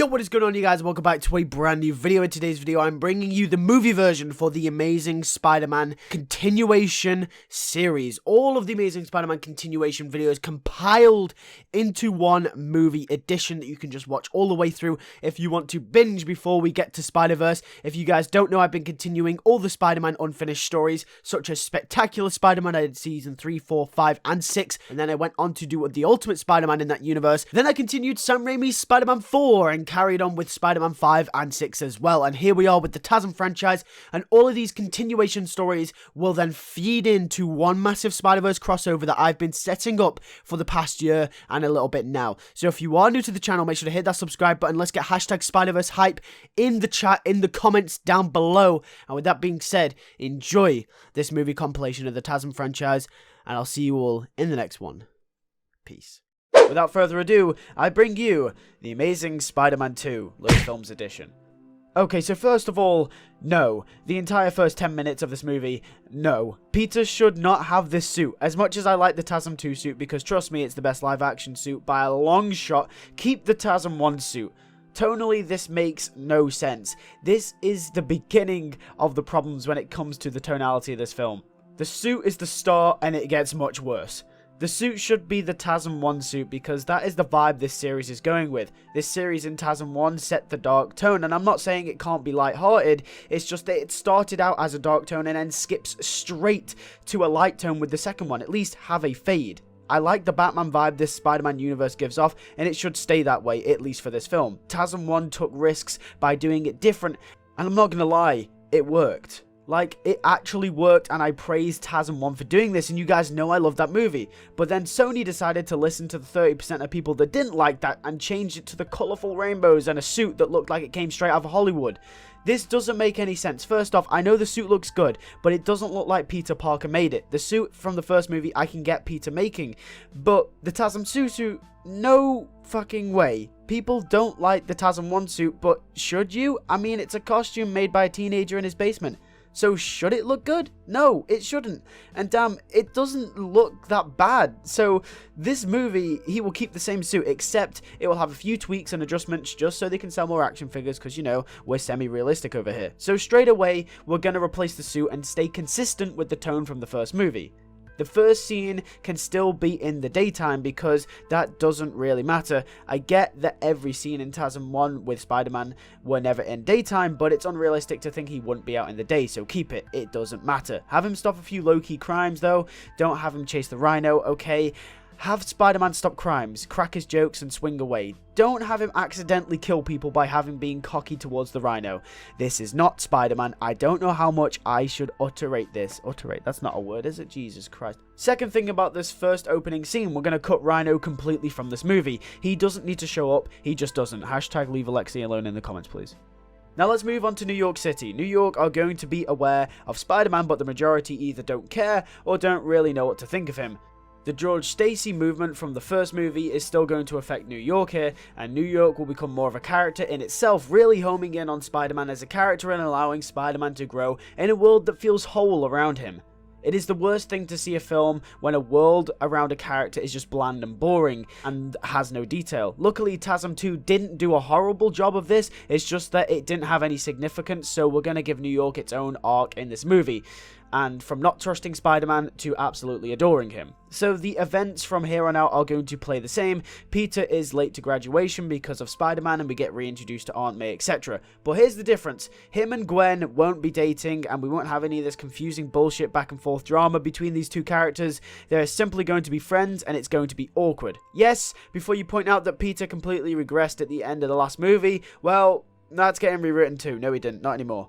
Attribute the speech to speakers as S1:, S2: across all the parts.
S1: Yo, what is going on, you guys? Welcome back to a brand new video. In today's video, I'm bringing you the movie version for the Amazing Spider-Man continuation series. All of the Amazing Spider-Man continuation videos compiled into one movie edition that you can just watch all the way through if you want to binge before we get to Spider-Verse. If you guys don't know, I've been continuing all the Spider-Man unfinished stories, such as Spectacular Spider-Man. I did season 3, 4, 5, and 6, and then I went on to do the Ultimate Spider-Man in that universe. Then I continued Sam Raimi's Spider-Man 4 and carried on with Spider-Man 5 and 6 as well. And here we are with the Tasm franchise, and all of these continuation stories will then feed into one massive Spider-Verse crossover that I've been setting up for the past year and a little bit now. So if you are new to the channel, make sure to hit that subscribe button. Let's get hashtag Spider-Verse hype in the chat, in the comments down below. And with that being said, enjoy this movie compilation of the Tasm franchise, and I'll see you all in the next one. Peace. Without further ado, I bring you The Amazing Spider-Man 2 Lucasfilms Edition. Okay, so first of all, no. The entire first 10 minutes of this movie, no. Peter should not have this suit. As much as I like the Tasm 2 suit, because trust me, it's the best live-action suit by a long shot, keep the Tasm 1 suit. Tonally, this makes no sense. This is the beginning of the problems when it comes to the tonality of this film. The suit is the start, and it gets much worse. The suit should be the Tasm 1 suit, because that is the vibe this series is going with. This series in Tasm 1 set the dark tone, and I'm not saying it can't be light-hearted, it's just that it started out as a dark tone and then skips straight to a light tone with the second one. At least have a fade. I like the Batman vibe this Spider-Man universe gives off, and it should stay that way, at least for this film. Tasm 1 took risks by doing it different, and I'm not gonna lie, it worked. Like, it actually worked, and I praised Tasm 1 for doing this, and you guys know I love that movie. But then Sony decided to listen to the 30% of people that didn't like that and changed it to the colourful rainbows and a suit that looked like it came straight out of Hollywood. This doesn't make any sense. First off, I know the suit looks good, but it doesn't look like Peter Parker made it. The suit from the first movie I can get Peter making, but the Tasm 2 suit, no fucking way. People don't like the Tasm 1 suit, but should you? I mean, it's a costume made by a teenager in his basement. So should it look good? No, it shouldn't. And damn, it doesn't look that bad. So this movie, he will keep the same suit, except it will have a few tweaks and adjustments just so they can sell more action figures, because, you know, we're semi-realistic over here. So straight away, we're going to replace the suit and stay consistent with the tone from the first movie. The first scene can still be in the daytime, because that doesn't really matter. I get that every scene in Tasm 1 with Spider-Man were never in daytime, but it's unrealistic to think he wouldn't be out in the day, so keep it. It doesn't matter. Have him stop a few low-key crimes, though. Don't have him chase the Rhino, okay? Have Spider-Man stop crimes, crack his jokes, and swing away. Don't have him accidentally kill people by having being cocky towards the Rhino. This is not Spider-Man. I don't know how much I should utterate this. Utterate, that's not a word, is it? Jesus Christ. Second thing about this first opening scene, we're going to cut Rhino completely from this movie. He doesn't need to show up. He just doesn't. Hashtag leave Alexi alone in the comments, please. Now let's move on to New York City. New York are going to be aware of Spider-Man, but the majority either don't care or don't really know what to think of him. The George Stacy movement from the first movie is still going to affect New York here, and New York will become more of a character in itself, really homing in on Spider-Man as a character and allowing Spider-Man to grow in a world that feels whole around him. It is the worst thing to see a film when a world around a character is just bland and boring and has no detail. Luckily, Tasm 2 didn't do a horrible job of this, it's just that it didn't have any significance, so we're going to give New York its own arc in this movie. And from not trusting Spider-Man to absolutely adoring him. So the events from here on out are going to play the same. Peter is late to graduation because of Spider-Man, and we get reintroduced to Aunt May, etc. But here's the difference. Him and Gwen won't be dating, and we won't have any of this confusing bullshit back and forth drama between these two characters. They're simply going to be friends, and it's going to be awkward. Yes, before you point out that Peter completely regressed at the end of the last movie, well, that's getting rewritten too. No, he didn't. Not anymore.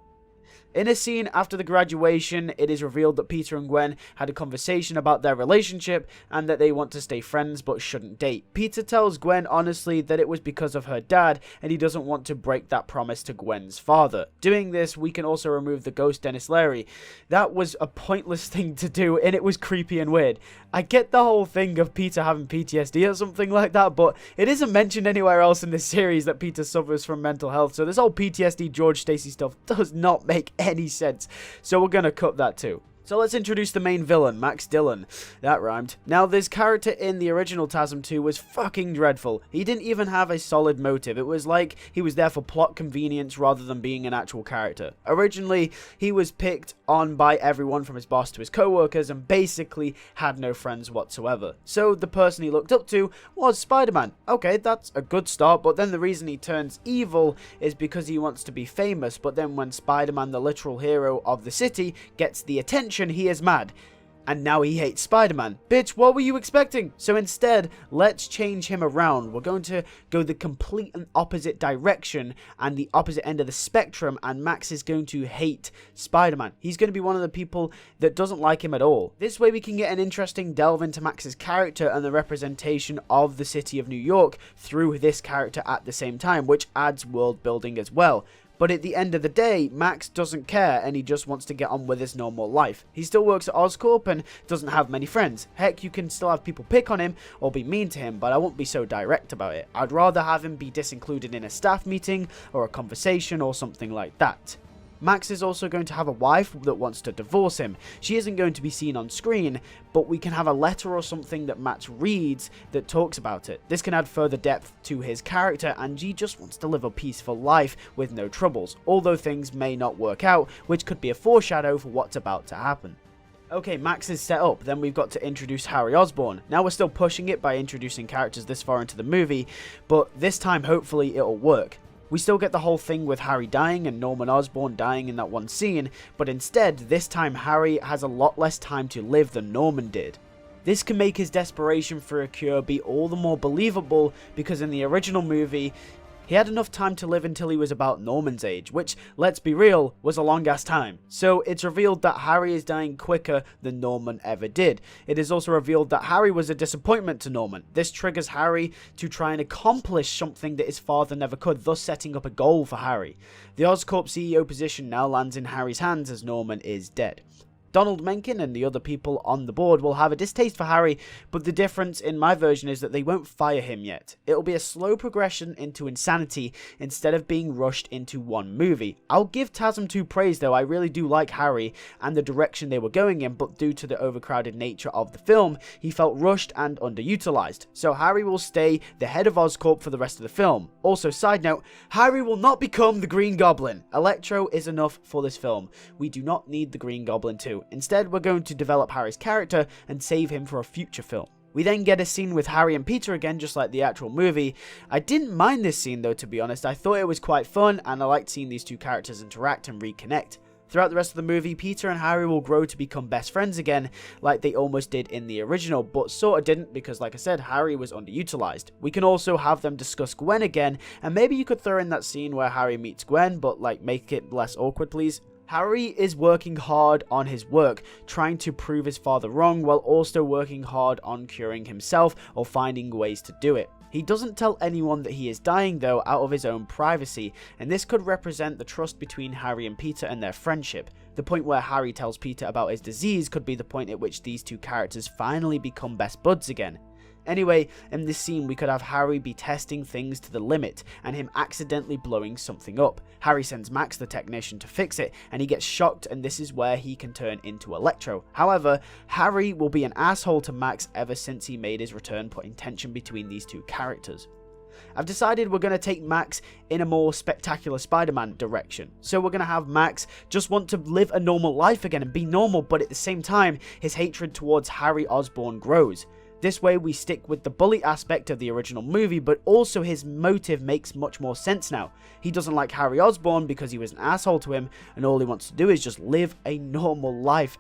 S1: In a scene after the graduation, it is revealed that Peter and Gwen had a conversation about their relationship and that they want to stay friends but shouldn't date. Peter tells Gwen honestly that it was because of her dad and he doesn't want to break that promise to Gwen's father. Doing this, we can also remove the ghost Dennis Leary. That was a pointless thing to do, and it was creepy and weird. I get the whole thing of Peter having PTSD or something like that, but it isn't mentioned anywhere else in this series that Peter suffers from mental health, so this whole PTSD George Stacy stuff does not make any sense, so we're gonna cut that too. So let's introduce the main villain, Max Dillon. That rhymed. Now, this character in the original Tasm 2 was fucking dreadful. He didn't even have a solid motive. It was like he was there for plot convenience rather than being an actual character. Originally, he was picked on by everyone from his boss to his co-workers and basically had no friends whatsoever. So the person he looked up to was Spider-Man. Okay, that's a good start, but then the reason he turns evil is because he wants to be famous, but then when Spider-Man, the literal hero of the city, gets the attention, he is mad. And now he hates Spider-Man. Bitch, what were you expecting? So instead, let's change him around. We're going to go the complete and opposite direction and the opposite end of the spectrum, and Max is going to hate Spider-Man. He's going to be one of the people that doesn't like him at all. This way we can get an interesting delve into Max's character and the representation of the city of New York through this character at the same time, which adds world building as well. But at the end of the day, Max doesn't care and he just wants to get on with his normal life. He still works at Oscorp and doesn't have many friends. Heck, you can still have people pick on him or be mean to him, but I won't be so direct about it. I'd rather have him be disincluded in a staff meeting or a conversation or something like that. Max is also going to have a wife that wants to divorce him. She isn't going to be seen on screen, but we can have a letter or something that Max reads that talks about it. This can add further depth to his character, and he just wants to live a peaceful life with no troubles, although things may not work out, which could be a foreshadow for what's about to happen. Okay, Max is set up, then we've got to introduce Harry Osborn. Now we're still pushing it by introducing characters this far into the movie, but this time hopefully it'll work. We still get the whole thing with Harry dying and Norman Osborn dying in that one scene, but instead, this time Harry has a lot less time to live than Norman did. This can make his desperation for a cure be all the more believable because in the original movie, he had enough time to live until he was about Norman's age, which, let's be real, was a long ass time. So it's revealed that Harry is dying quicker than Norman ever did. It is also revealed that Harry was a disappointment to Norman. This triggers Harry to try and accomplish something that his father never could, thus setting up a goal for Harry. The Oscorp CEO position now lands in Harry's hands as Norman is dead. Donald Mencken and the other people on the board will have a distaste for Harry, but the difference in my version is that they won't fire him yet. It'll be a slow progression into insanity instead of being rushed into one movie. I'll give Tasm 2 praise though, I really do like Harry and the direction they were going in, but due to the overcrowded nature of the film, he felt rushed and underutilized. So Harry will stay the head of Oscorp for the rest of the film. Also, side note, Harry will not become the Green Goblin. Electro is enough for this film. We do not need the Green Goblin too. Instead, we're going to develop Harry's character and save him for a future film. We then get a scene with Harry and Peter again, just like the actual movie. I didn't mind this scene though, to be honest. I thought it was quite fun and I liked seeing these two characters interact and reconnect. Throughout the rest of the movie, Peter and Harry will grow to become best friends again, like they almost did in the original, but sorta didn't because, like I said, Harry was underutilized. We can also have them discuss Gwen again, and maybe you could throw in that scene where Harry meets Gwen, but like make it less awkward, please. Harry is working hard on his work, trying to prove his father wrong while also working hard on curing himself or finding ways to do it. He doesn't tell anyone that he is dying though, out of his own privacy, and this could represent the trust between Harry and Peter and their friendship. The point where Harry tells Peter about his disease could be the point at which these two characters finally become best buds again. Anyway, in this scene we could have Harry be testing things to the limit and him accidentally blowing something up. Harry sends Max the technician to fix it and he gets shocked, and this is where he can turn into Electro. However, Harry will be an asshole to Max ever since he made his return, putting tension between these two characters. I've decided we're going to take Max in a more spectacular Spider-Man direction. So we're going to have Max just want to live a normal life again and be normal, but at the same time his hatred towards Harry Osborn grows. This way we stick with the bully aspect of the original movie, but also his motive makes much more sense now. He doesn't like Harry Osborn because he was an asshole to him, and all he wants to do is just live a normal life.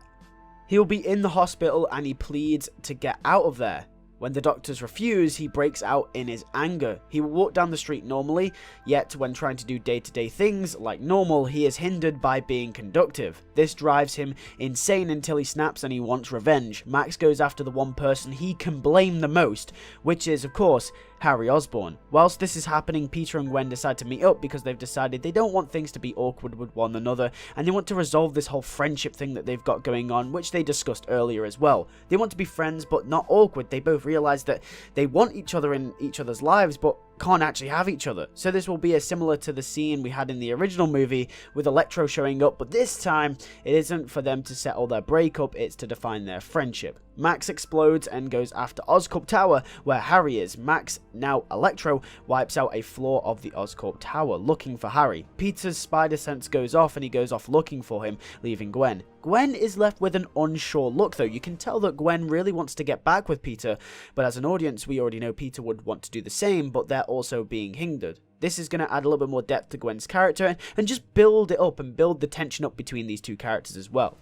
S1: He'll be in the hospital and he pleads to get out of there. When the doctors refuse, he breaks out in his anger. He will walk down the street normally, yet when trying to do day-to-day things like normal, he is hindered by being conductive. This drives him insane until he snaps and he wants revenge. Max goes after the one person he can blame the most, which is, of course, Harry Osborn. Whilst this is happening, Peter and Gwen decide to meet up because they've decided they don't want things to be awkward with one another, and they want to resolve this whole friendship thing that they've got going on, which they discussed earlier as well. They want to be friends but not awkward. They both realize that they want each other in each other's lives, but can't actually have each other. So this will be similar to the scene we had in the original movie with Electro showing up, but this time it isn't for them to settle their breakup, it's to define their friendship. Max explodes and goes after Oscorp Tower where Harry is. Max, now Electro, wipes out a floor of the Oscorp Tower looking for Harry. Peter's spider sense goes off and he goes off looking for him, leaving Gwen. Gwen is left with an unsure look though. You can tell that Gwen really wants to get back with Peter, but as an audience we already know Peter would want to do the same, but they're also being hindered. This is going to add a little bit more depth to Gwen's character and just build it up and build the tension up between these two characters as well.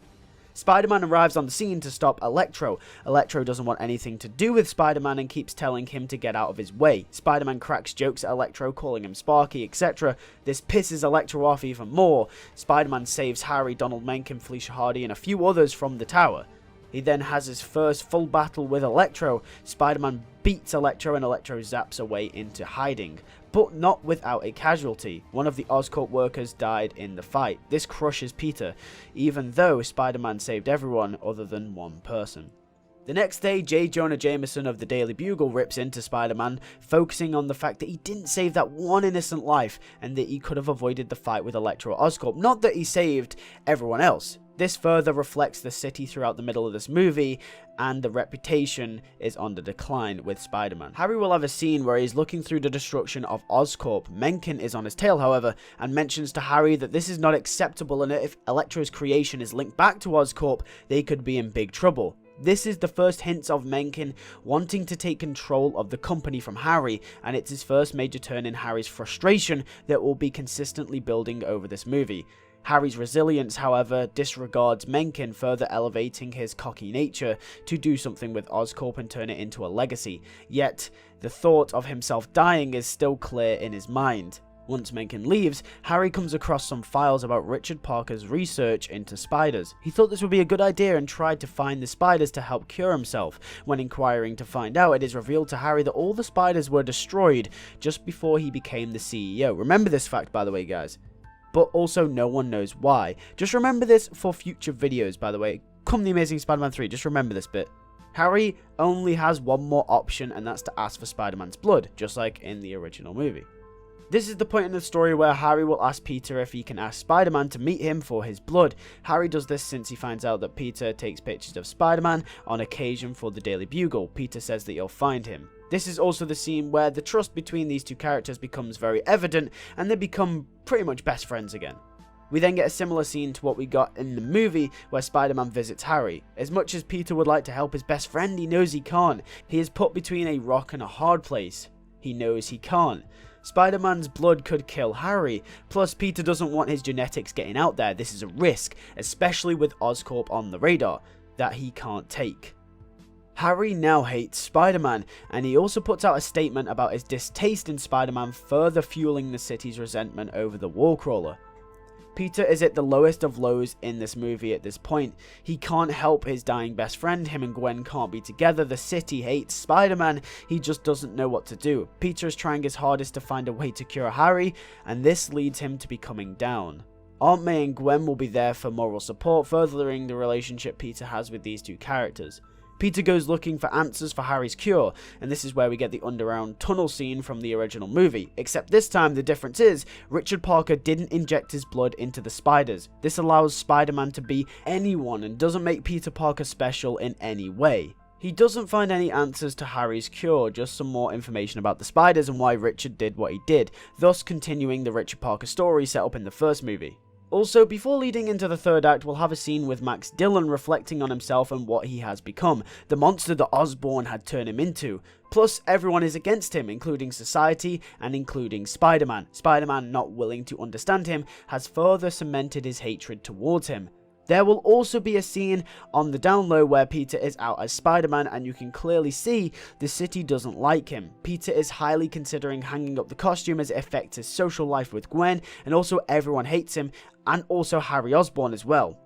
S1: Spider-Man arrives on the scene to stop Electro. Electro doesn't want anything to do with Spider-Man and keeps telling him to get out of his way. Spider-Man cracks jokes at Electro, calling him Sparky, etc. This pisses Electro off even more. Spider-Man saves Harry, Donald Mencken, Felicia Hardy, and a few others from the tower. He then has his first full battle with Electro. Spider-Man beats Electro and Electro zaps away into hiding, but not without a casualty. One of the Oscorp workers died in the fight. This crushes Peter, even though Spider-Man saved everyone other than one person. The next day, J. Jonah Jameson of the Daily Bugle rips into Spider-Man, focusing on the fact that he didn't save that one innocent life and that he could have avoided the fight with Electro Oscorp, not that he saved everyone else. This further reflects the city throughout the middle of this movie, and the reputation is on the decline with Spider-Man. Harry will have a scene where he's looking through the destruction of Oscorp. Mencken is on his tail, however, and mentions to Harry that this is not acceptable and that if Electro's creation is linked back to Oscorp, they could be in big trouble. This is the first hints of Mencken wanting to take control of the company from Harry, and it's his first major turn in Harry's frustration that will be consistently building over this movie. Harry's resilience, however, disregards Mencken, further elevating his cocky nature to do something with Oscorp and turn it into a legacy. Yet, the thought of himself dying is still clear in his mind. Once Mencken leaves, Harry comes across some files about Richard Parker's research into spiders. He thought this would be a good idea and tried to find the spiders to help cure himself. When inquiring to find out, it is revealed to Harry that all the spiders were destroyed just before he became the CEO. Remember this fact, by the way, guys. But also no one knows why. Just remember this for future videos, by the way. Come The Amazing Spider-Man 3, just remember this bit. Harry only has one more option, and that's to ask for Spider-Man's blood, just like in the original movie. This is the point in the story where Harry will ask Peter if he can ask Spider-Man to meet him for his blood. Harry does this since he finds out that Peter takes pictures of Spider-Man on occasion for the Daily Bugle. Peter says that he'll find him. This is also the scene where the trust between these two characters becomes very evident and they become pretty much best friends again. We then get a similar scene to what we got in the movie where Spider-Man visits Harry. As much as Peter would like to help his best friend, he knows he can't. He is put between a rock and a hard place. He knows he can't. Spider-Man's blood could kill Harry, plus Peter doesn't want his genetics getting out there. This is a risk, especially with Oscorp on the radar, that he can't take. Harry now hates Spider-Man, and he also puts out a statement about his distaste in Spider-Man, further fueling the city's resentment over the Wallcrawler. Peter is at the lowest of lows in this movie at this point. He can't help his dying best friend, him and Gwen can't be together, the city hates Spider-Man, he just doesn't know what to do. Peter is trying his hardest to find a way to cure Harry, and this leads him to becoming down. Aunt May and Gwen will be there for moral support, furthering the relationship Peter has with these two characters. Peter goes looking for answers for Harry's cure, and this is where we get the underground tunnel scene from the original movie, except this time the difference is, Richard Parker didn't inject his blood into the spiders. This allows Spider-Man to be anyone and doesn't make Peter Parker special in any way. He doesn't find any answers to Harry's cure, just some more information about the spiders and why Richard did what he did, thus continuing the Richard Parker story set up in the first movie. Also, before leading into the third act, we'll have a scene with Max Dillon reflecting on himself and what he has become, the monster that Osborn had turned him into. Plus, everyone is against him, including society and including Spider-Man. Spider-Man, not willing to understand him, has further cemented his hatred towards him. There will also be a scene on the down low where Peter is out as Spider-Man and you can clearly see the city doesn't like him. Peter is highly considering hanging up the costume as it affects his social life with Gwen, and also everyone hates him, and also Harry Osborn as well.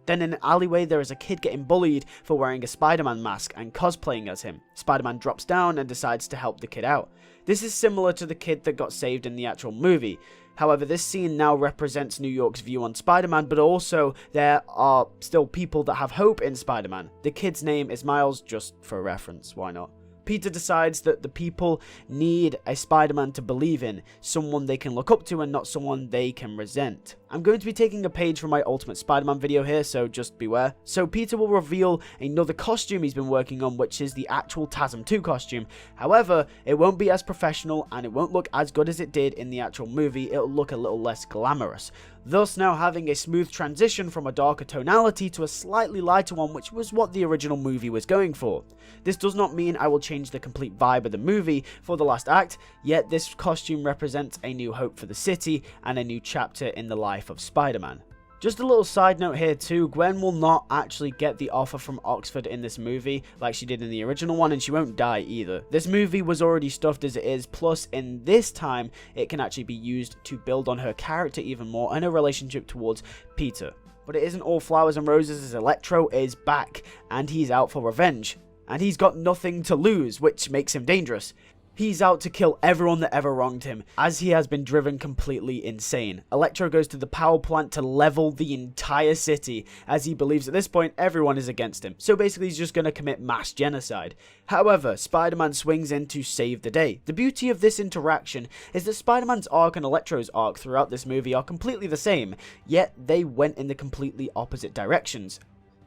S1: Then in an alleyway there is a kid getting bullied for wearing a Spider-Man mask and cosplaying as him. Spider-Man drops down and decides to help the kid out. This is similar to the kid that got saved in the actual movie. However, this scene now represents New York's view on Spider-Man, but also there are still people that have hope in Spider-Man. The kid's name is Miles, just for reference, why not? Peter decides that the people need a Spider-Man to believe in, someone they can look up to and not someone they can resent. I'm going to be taking a page from my Ultimate Spider-Man video here, so just beware. So Peter will reveal another costume he's been working on, which is the actual Tasm 2 costume. However, it won't be as professional and it won't look as good as it did in the actual movie. It'll look a little less glamorous, thus now having a smooth transition from a darker tonality to a slightly lighter one, which was what the original movie was going for. This does not mean I will change the complete vibe of the movie for the last act, yet this costume represents a new hope for the city and a new chapter in the life of Spider-Man. Just a little side note here too, Gwen will not actually get the offer from Oxford in this movie like she did in the original one, and she won't die either. This movie was already stuffed as it is, plus in this time it can actually be used to build on her character even more and her relationship towards Peter. But it isn't all flowers and roses as Electro is back and he's out for revenge. And he's got nothing to lose, which makes him dangerous. He's out to kill everyone that ever wronged him, as he has been driven completely insane. Electro goes to the power plant to level the entire city, as he believes at this point everyone is against him. So basically he's just going to commit mass genocide. However, Spider-Man swings in to save the day. The beauty of this interaction is that Spider-Man's arc and Electro's arc throughout this movie are completely the same, yet they went in the completely opposite directions.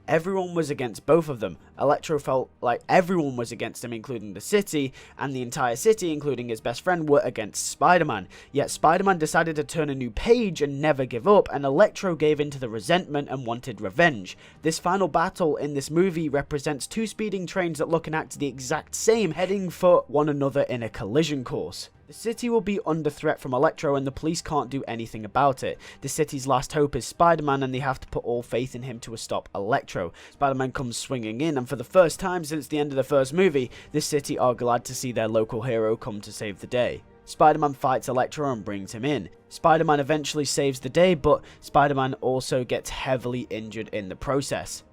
S1: Everyone was against both of them. Electro felt like everyone was against him, including the city, and the entire city, including his best friend, were against Spider-Man. Yet Spider-Man decided to turn a new page and never give up, and Electro gave in to the resentment and wanted revenge. This final battle in this movie represents two speeding trains that look and act the exact same, heading for one another in a collision course. The city will be under threat from Electro and the police can't do anything about it. The city's last hope is Spider-Man and they have to put all faith in him to stop Electro. Spider-Man comes swinging in, and for the first time since the end of the first movie, the city are glad to see their local hero come to save the day. Spider-Man fights Electro and brings him in. Spider-Man eventually saves the day, but Spider-Man also gets heavily injured in the process.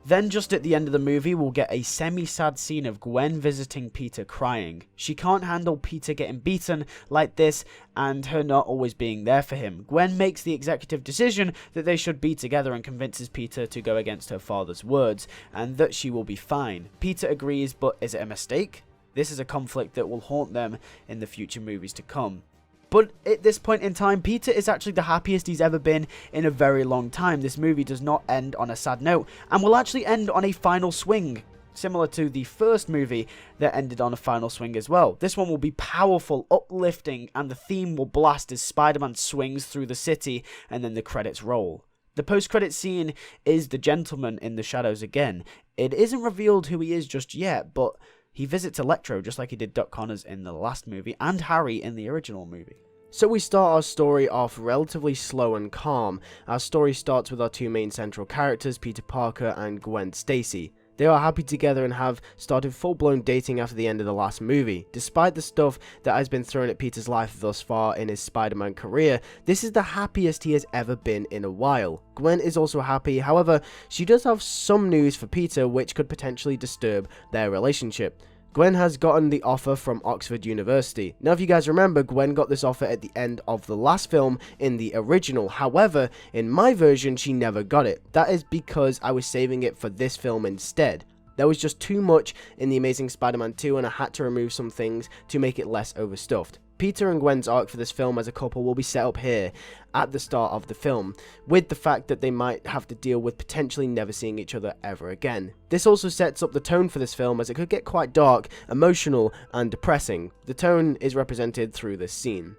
S1: Then just at the end of the movie, we'll get a semi-sad scene of Gwen visiting Peter crying. She can't handle Peter getting beaten like this and her not always being there for him. Gwen makes the executive decision that they should be together and convinces Peter to go against her father's words and that she will be fine. Peter agrees, but is it a mistake? This is a conflict that will haunt them in the future movies to come. But at this point in time, Peter is actually the happiest he's ever been in a very long time. This movie does not end on a sad note and will actually end on a final swing, similar to the first movie that ended on a final swing as well. This one will be powerful, uplifting, and the theme will blast as Spider-Man swings through the city and then the credits roll. The post-credit scene is the gentleman in the shadows again. It isn't revealed who he is just yet, but he visits Electro just like he did Doc Connors in the last movie and Harry in the original movie. So we start our story off relatively slow and calm. Our story starts with our two main central characters, Peter Parker and Gwen Stacy. They are happy together and have started full-blown dating after the end of the last movie. Despite the stuff that has been thrown at Peter's life thus far in his Spider-Man career, this is the happiest he has ever been in a while. Gwen is also happy, however, she does have some news for Peter which could potentially disturb their relationship. Gwen has gotten the offer from Oxford University. Now if you guys remember, Gwen got this offer at the end of the last film in the original. However, in my version, she never got it. That is because I was saving it for this film instead. There was just too much in The Amazing Spider-Man 2 and I had to remove some things to make it less overstuffed. Peter and Gwen's arc for this film as a couple will be set up here at the start of the film, with the fact that they might have to deal with potentially never seeing each other ever again. This also sets up the tone for this film as it could get quite dark, emotional, and depressing. The tone is represented through this scene.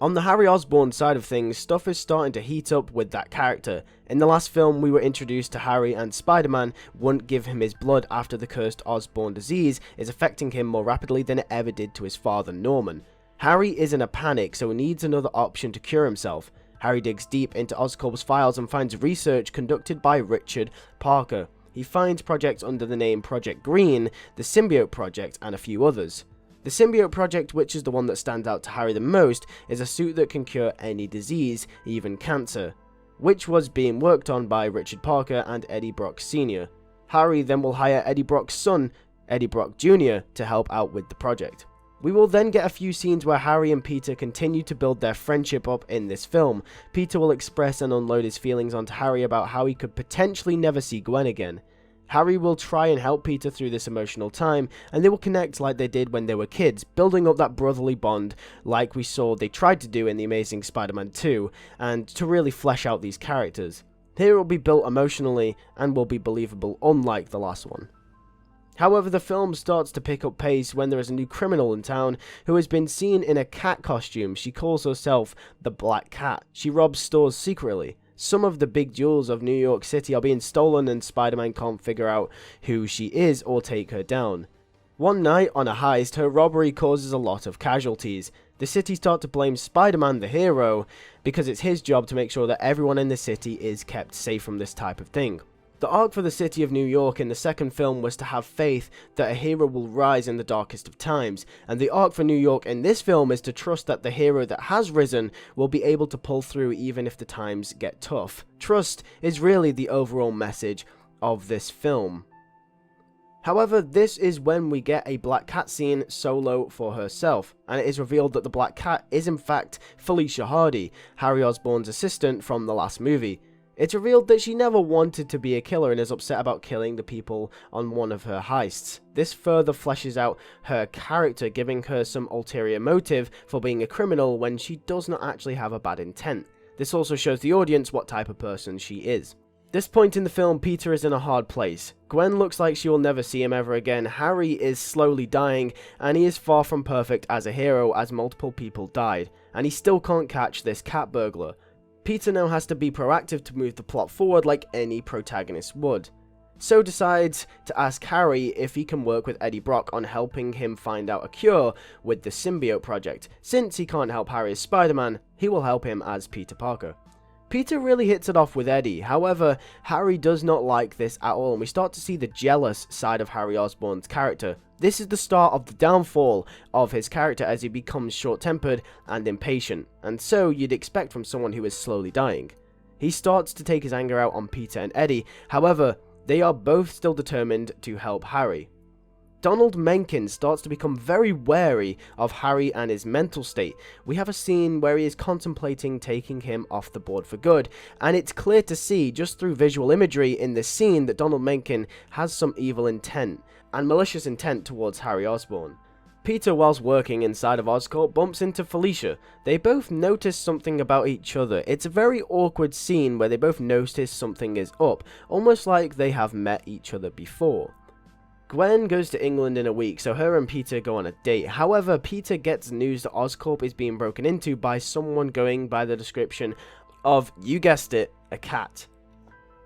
S1: On the Harry Osborn side of things, stuff is starting to heat up with that character. In the last film, we were introduced to Harry and Spider-Man wouldn't give him his blood after the cursed Osborn disease is affecting him more rapidly than it ever did to his father Norman. Harry is in a panic, so he needs another option to cure himself. Harry digs deep into Oscorp's files and finds research conducted by Richard Parker. He finds projects under the name Project Green, the Symbiote Project, and a few others. The Symbiote Project, which is the one that stands out to Harry the most, is a suit that can cure any disease, even cancer, which was being worked on by Richard Parker and Eddie Brock Sr. Harry then will hire Eddie Brock's son, Eddie Brock Jr., to help out with the project. We will then get a few scenes where Harry and Peter continue to build their friendship up in this film. Peter will express and unload his feelings onto Harry about how he could potentially never see Gwen again.
S2: Harry will try and help Peter through this emotional time, and they will connect like they did when they were kids, building up that brotherly bond like we saw they tried to do in The Amazing Spider-Man 2, and to really flesh out these characters. Here it will be built emotionally and will be believable, unlike the last one. However, the film starts to pick up pace when there is a new criminal in town who has been seen in a cat costume. She calls herself the Black Cat. She robs stores secretly. Some of the big jewels of New York City are being stolen and Spider-Man can't figure out who she is or take her down. One night on a heist, her robbery causes a lot of casualties. The city start to blame Spider-Man, the hero, because it's his job to make sure that everyone in the city is kept safe from this type of thing. The arc for the city of New York in the second film was to have faith that a hero will rise in the darkest of times, and the arc for New York in this film is to trust that the hero that has risen will be able to pull through even if the times get tough. Trust is really the overall message of this film. However, this is when we get a Black Cat scene solo for herself, and it is revealed that the Black Cat is in fact Felicia Hardy, Harry Osborn's assistant from the last movie. It's revealed that she never wanted to be a killer and is upset about killing the people on one of her heists. This further fleshes out her character, giving her some ulterior motive for being a criminal when she does not actually have a bad intent. This also shows the audience what type of person she is. This point in the film, Peter is in a hard place. Gwen looks like she will never see him ever again, Harry is slowly dying, and he is far from perfect as a hero as multiple people died, and he still can't catch this cat burglar. Peter now has to be proactive to move the plot forward like any protagonist would. So decides to ask Harry if he can work with Eddie Brock on helping him find out a cure with the symbiote project. Since he can't help Harry as Spider-Man, he will help him as Peter Parker. Peter really hits it off with Eddie, however, Harry does not like this at all, and we start to see the jealous side of Harry Osborn's character. This is the start of the downfall of his character as he becomes short-tempered and impatient, and so you'd expect from someone who is slowly dying. He starts to take his anger out on Peter and Eddie, however, they are both still determined to help Harry. Donald Mencken starts to become very wary of Harry and his mental state. We have a scene where he is contemplating taking him off the board for good, and it's clear to see just through visual imagery in this scene that Donald Mencken has some evil intent and malicious intent towards Harry Osborn. Peter, whilst working inside of Oscorp, bumps into Felicia. They both notice something about each other. It's a very awkward scene where they both notice something is up, almost like they have met each other before. Gwen goes to England in a week, so her and Peter go on a date. However, Peter gets news that Oscorp is being broken into by someone going by the description of, you guessed it, a cat.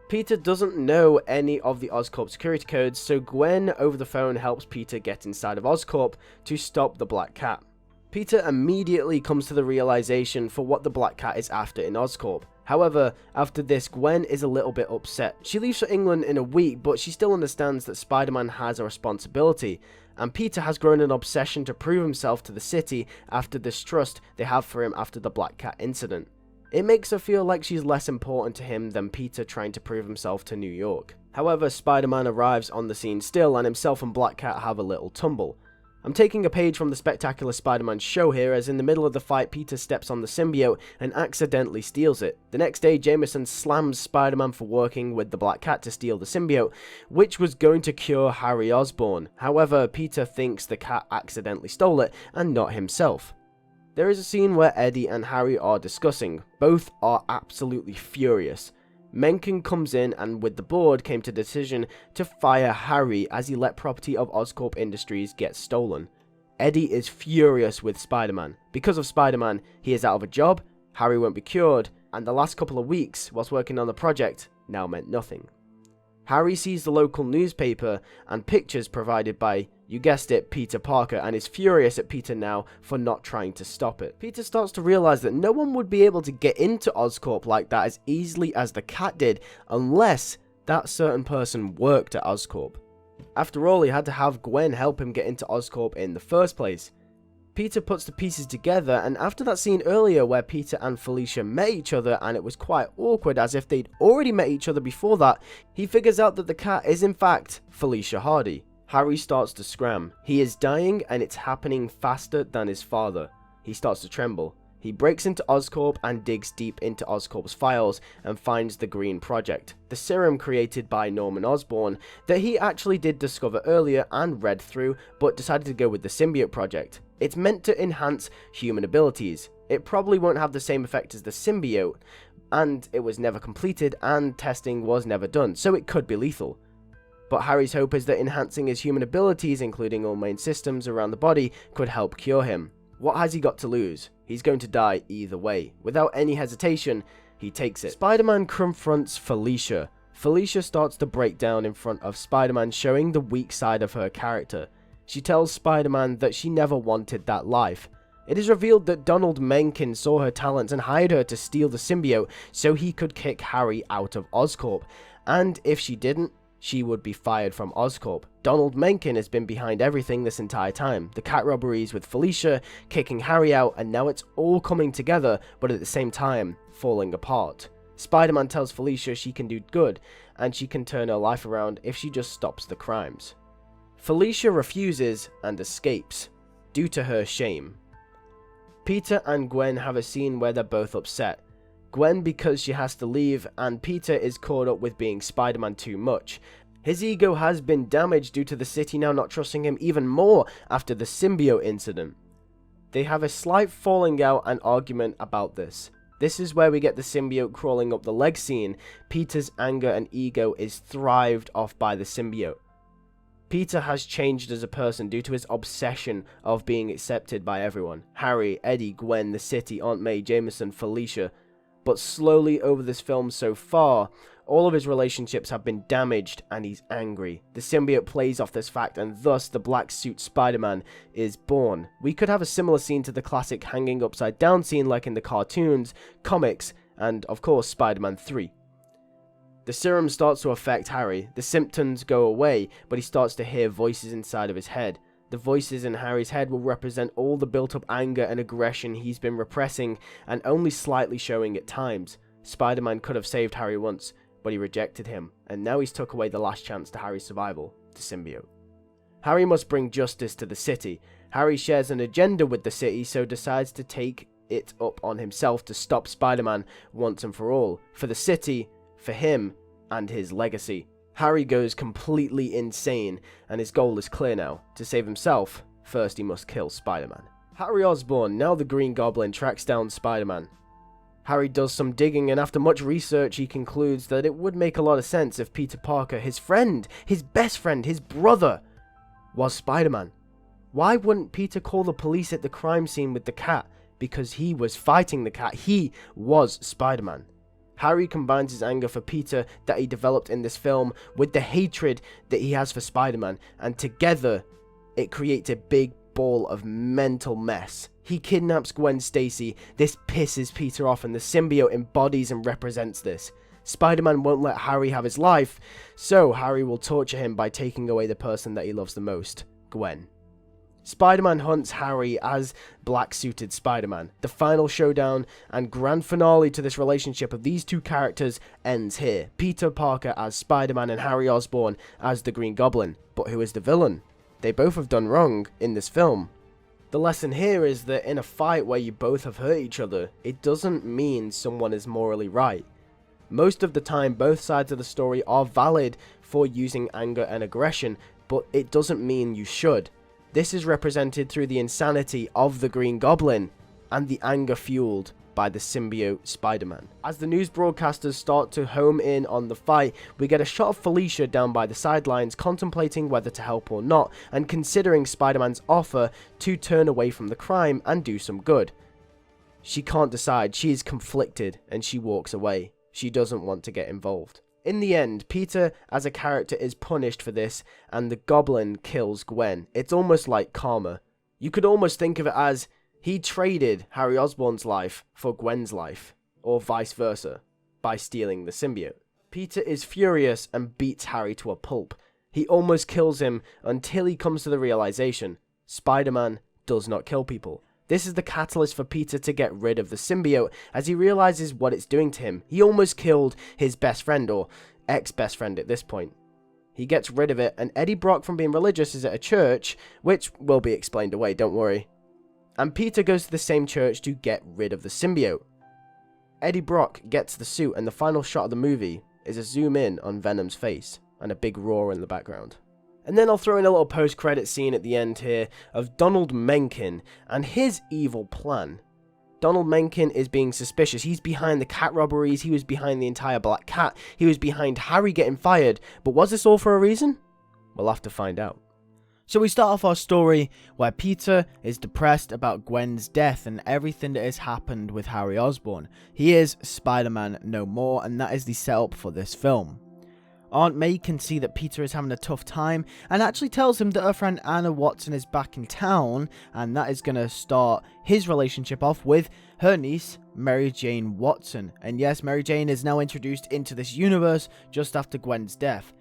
S2: Peter doesn't know any of the Oscorp security codes, so Gwen over the phone helps Peter get inside of Oscorp to stop the Black Cat. Peter immediately comes to the realization for what the Black Cat is after in Oscorp. However, after this, Gwen is a little bit upset. She leaves for England in a week, but she still understands that Spider-Man has a responsibility, and Peter has grown an obsession to prove himself to the city after the distrust they have for him after the Black Cat incident. It makes her feel like she's less important to him than Peter trying to prove himself to New York. However, Spider-Man arrives on the scene still, and himself and Black Cat have a little tumble. I'm taking a page from the Spectacular Spider-Man show here, as in the middle of the fight, Peter steps on the symbiote and accidentally steals it. The next day, Jameson slams Spider-Man for working with the Black Cat to steal the symbiote, which was going to cure Harry Osborn. However, Peter thinks the cat accidentally stole it, and not himself. There is a scene where Eddie and Harry are discussing. Both are absolutely furious. Mencken comes in and with the board came to the decision to fire Harry as he let property of Oscorp Industries get stolen. Eddie is furious with Spider-Man. Because of Spider-Man, he is out of a job, Harry won't be cured, and the last couple of weeks whilst working on the project now meant nothing. Harry sees the local newspaper and pictures provided by, you guessed it, Peter Parker, and is furious at Peter now for not trying to stop it. Peter starts to realize that no one would be able to get into Oscorp like that as easily as the cat did unless that certain person worked at Oscorp. After all, he had to have Gwen help him get into Oscorp in the first place. Peter puts the pieces together, and after that scene earlier where Peter and Felicia met each other and it was quite awkward as if they'd already met each other before that, he figures out that the cat is in fact Felicia Hardy. Harry starts to scram. He is dying and it's happening faster than his father. He starts to tremble. He breaks into Oscorp and digs deep into Oscorp's files and finds the Green Project, the serum created by Norman Osborn that he actually did discover earlier and read through, but decided to go with the Symbiote Project. It's meant to enhance human abilities. It probably won't have the same effect as the symbiote, and it was never completed and testing was never done, so it could be lethal. But Harry's hope is that enhancing his human abilities, including all main systems around the body, could help cure him. What has he got to lose? He's going to die either way. Without any hesitation, he takes it. Spider-Man confronts Felicia. Felicia starts to break down in front of Spider-Man, showing the weak side of her character. She tells Spider-Man that she never wanted that life. It is revealed that Donald Mencken saw her talents and hired her to steal the symbiote so he could kick Harry out of Oscorp. And if she didn't, she would be fired from Oscorp. Donald Mencken has been behind everything this entire time. The cat robberies with Felicia, kicking Harry out, and now it's all coming together, but at the same time, falling apart. Spider-Man tells Felicia she can do good, and she can turn her life around if she just stops the crimes. Felicia refuses and escapes, due to her shame. Peter and Gwen have a scene where they're both upset. Gwen because she has to leave, and Peter is caught up with being Spider-Man too much. His ego has been damaged due to the city now not trusting him even more after the symbiote incident. They have a slight falling out and argument about this. This is where we get the symbiote crawling up the leg scene. Peter's anger and ego is thrived off by the symbiote. Peter has changed as a person due to his obsession of being accepted by everyone. Harry, Eddie, Gwen, the city, Aunt May, Jameson, Felicia. But slowly over this film so far, all of his relationships have been damaged and he's angry. The symbiote plays off this fact and thus the black suit Spider-Man is born. We could have a similar scene to the classic hanging upside down scene like in the cartoons, comics, and of course Spider-Man 3. The serum starts to affect Harry. The symptoms go away, but he starts to hear voices inside of his head. The voices in Harry's head will represent all the built-up anger and aggression he's been repressing and only slightly showing at times. Spider-Man could have saved Harry once, but he rejected him, and now he's took away the last chance to Harry's survival, the symbiote. Harry must bring justice to the city. Harry shares an agenda with the city, so decides to take it up on himself to stop Spider-Man once and for all. For the city, for him, and his legacy. Harry goes completely insane, and his goal is clear now. To save himself, first he must kill Spider-Man. Harry Osborn, now the Green Goblin, tracks down Spider-Man. Harry does some digging, and after much research he concludes that it would make a lot of sense if Peter Parker, his friend, his best friend, his brother, was Spider-Man. Why wouldn't Peter call the police at the crime scene with the cat? Because he was fighting the cat. He was Spider-Man. Harry combines his anger for Peter that he developed in this film with the hatred that he has for Spider-Man, and together it creates a big ball of mental mess. He kidnaps Gwen Stacy. This pisses Peter off, and the symbiote embodies and represents this. Spider-Man won't let Harry have his life, so Harry will torture him by taking away the person that he loves the most, Gwen. Spider-Man hunts Harry as black-suited Spider-Man. The final showdown and grand finale to this relationship of these two characters ends here. Peter Parker as Spider-Man and Harry Osborn as the Green Goblin. But who is the villain? They both have done wrong in this film. The lesson here is that in a fight where you both have hurt each other, it doesn't mean someone is morally right. Most of the time, both sides of the story are valid for using anger and aggression, but it doesn't mean you should. This is represented through the insanity of the Green Goblin and the anger fueled by the symbiote Spider-Man. As the news broadcasters start to home in on the fight, we get a shot of Felicia down by the sidelines contemplating whether to help or not, and considering Spider-Man's offer to turn away from the crime and do some good. She can't decide, she is conflicted, and she walks away. She doesn't want to get involved. In the end, Peter as a character is punished for this, and the Goblin kills Gwen. It's almost like karma. You could almost think of it as he traded Harry Osborn's life for Gwen's life, or vice versa, by stealing the symbiote. Peter is furious and beats Harry to a pulp. He almost kills him until he comes to the realization, Spider-Man does not kill people. This is the catalyst for Peter to get rid of the symbiote as he realizes what it's doing to him. He almost killed his best friend, or ex-best friend at this point. He gets rid of it, and Eddie Brock, from being religious, is at a church, which will be explained away, don't worry. and Peter goes to the same church to get rid of the symbiote. Eddie Brock gets the suit, and the final shot of the movie is a zoom in on Venom's face and a big roar in the background. And then I'll throw in a little post-credit scene at the end here of Donald Mencken and his evil plan. Donald Mencken is being suspicious. He's behind the cat robberies, he was behind the entire Black Cat, he was behind Harry getting fired, but was this all for a reason? We'll have to find out.
S1: So we start off our story where Peter is depressed about Gwen's death and everything that has happened with Harry Osborn. He is Spider-Man no more, and that is the setup for this film. Aunt May can see that Peter is having a tough time and actually tells him that her friend Anna Watson is back in town, and that is going to start his relationship off with her niece, Mary Jane Watson. And yes, Mary Jane is now introduced into this universe just after Gwen's death.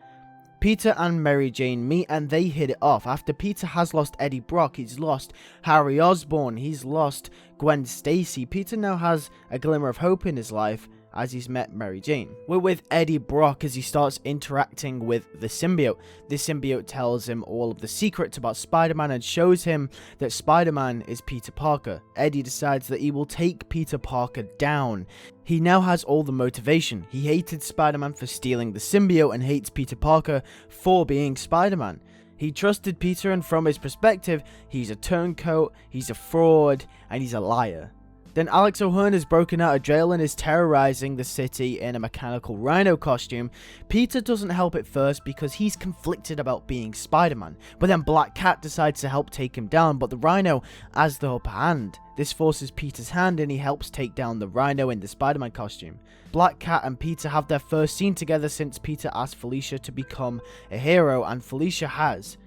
S1: Peter and Mary Jane meet and they hit it off. After Peter has lost Eddie Brock, he's lost Harry Osborn, he's lost Gwen Stacy, Peter now has a glimmer of hope in his life as he's met Mary Jane. We're with Eddie Brock as he starts interacting with the symbiote. This symbiote tells him all of the secrets about Spider-Man and shows him that Spider-Man is Peter Parker. Eddie decides that he will take Peter Parker down. He now has all the motivation. He hated Spider-Man for stealing the symbiote and hates Peter Parker for being Spider-Man. He trusted Peter, and from his perspective, he's a turncoat, he's a fraud, and he's a liar. Then Alex O'Hearn is broken out of jail and is terrorizing the city in a mechanical rhino costume. Peter doesn't help at first because he's conflicted about being Spider-Man, but then Black Cat decides to help take him down, but the rhino has the upper hand. This forces Peter's hand and he helps take down the rhino in the Spider-Man costume. Black Cat and Peter have their first scene together since Peter asked Felicia to become a hero, and Felicia has.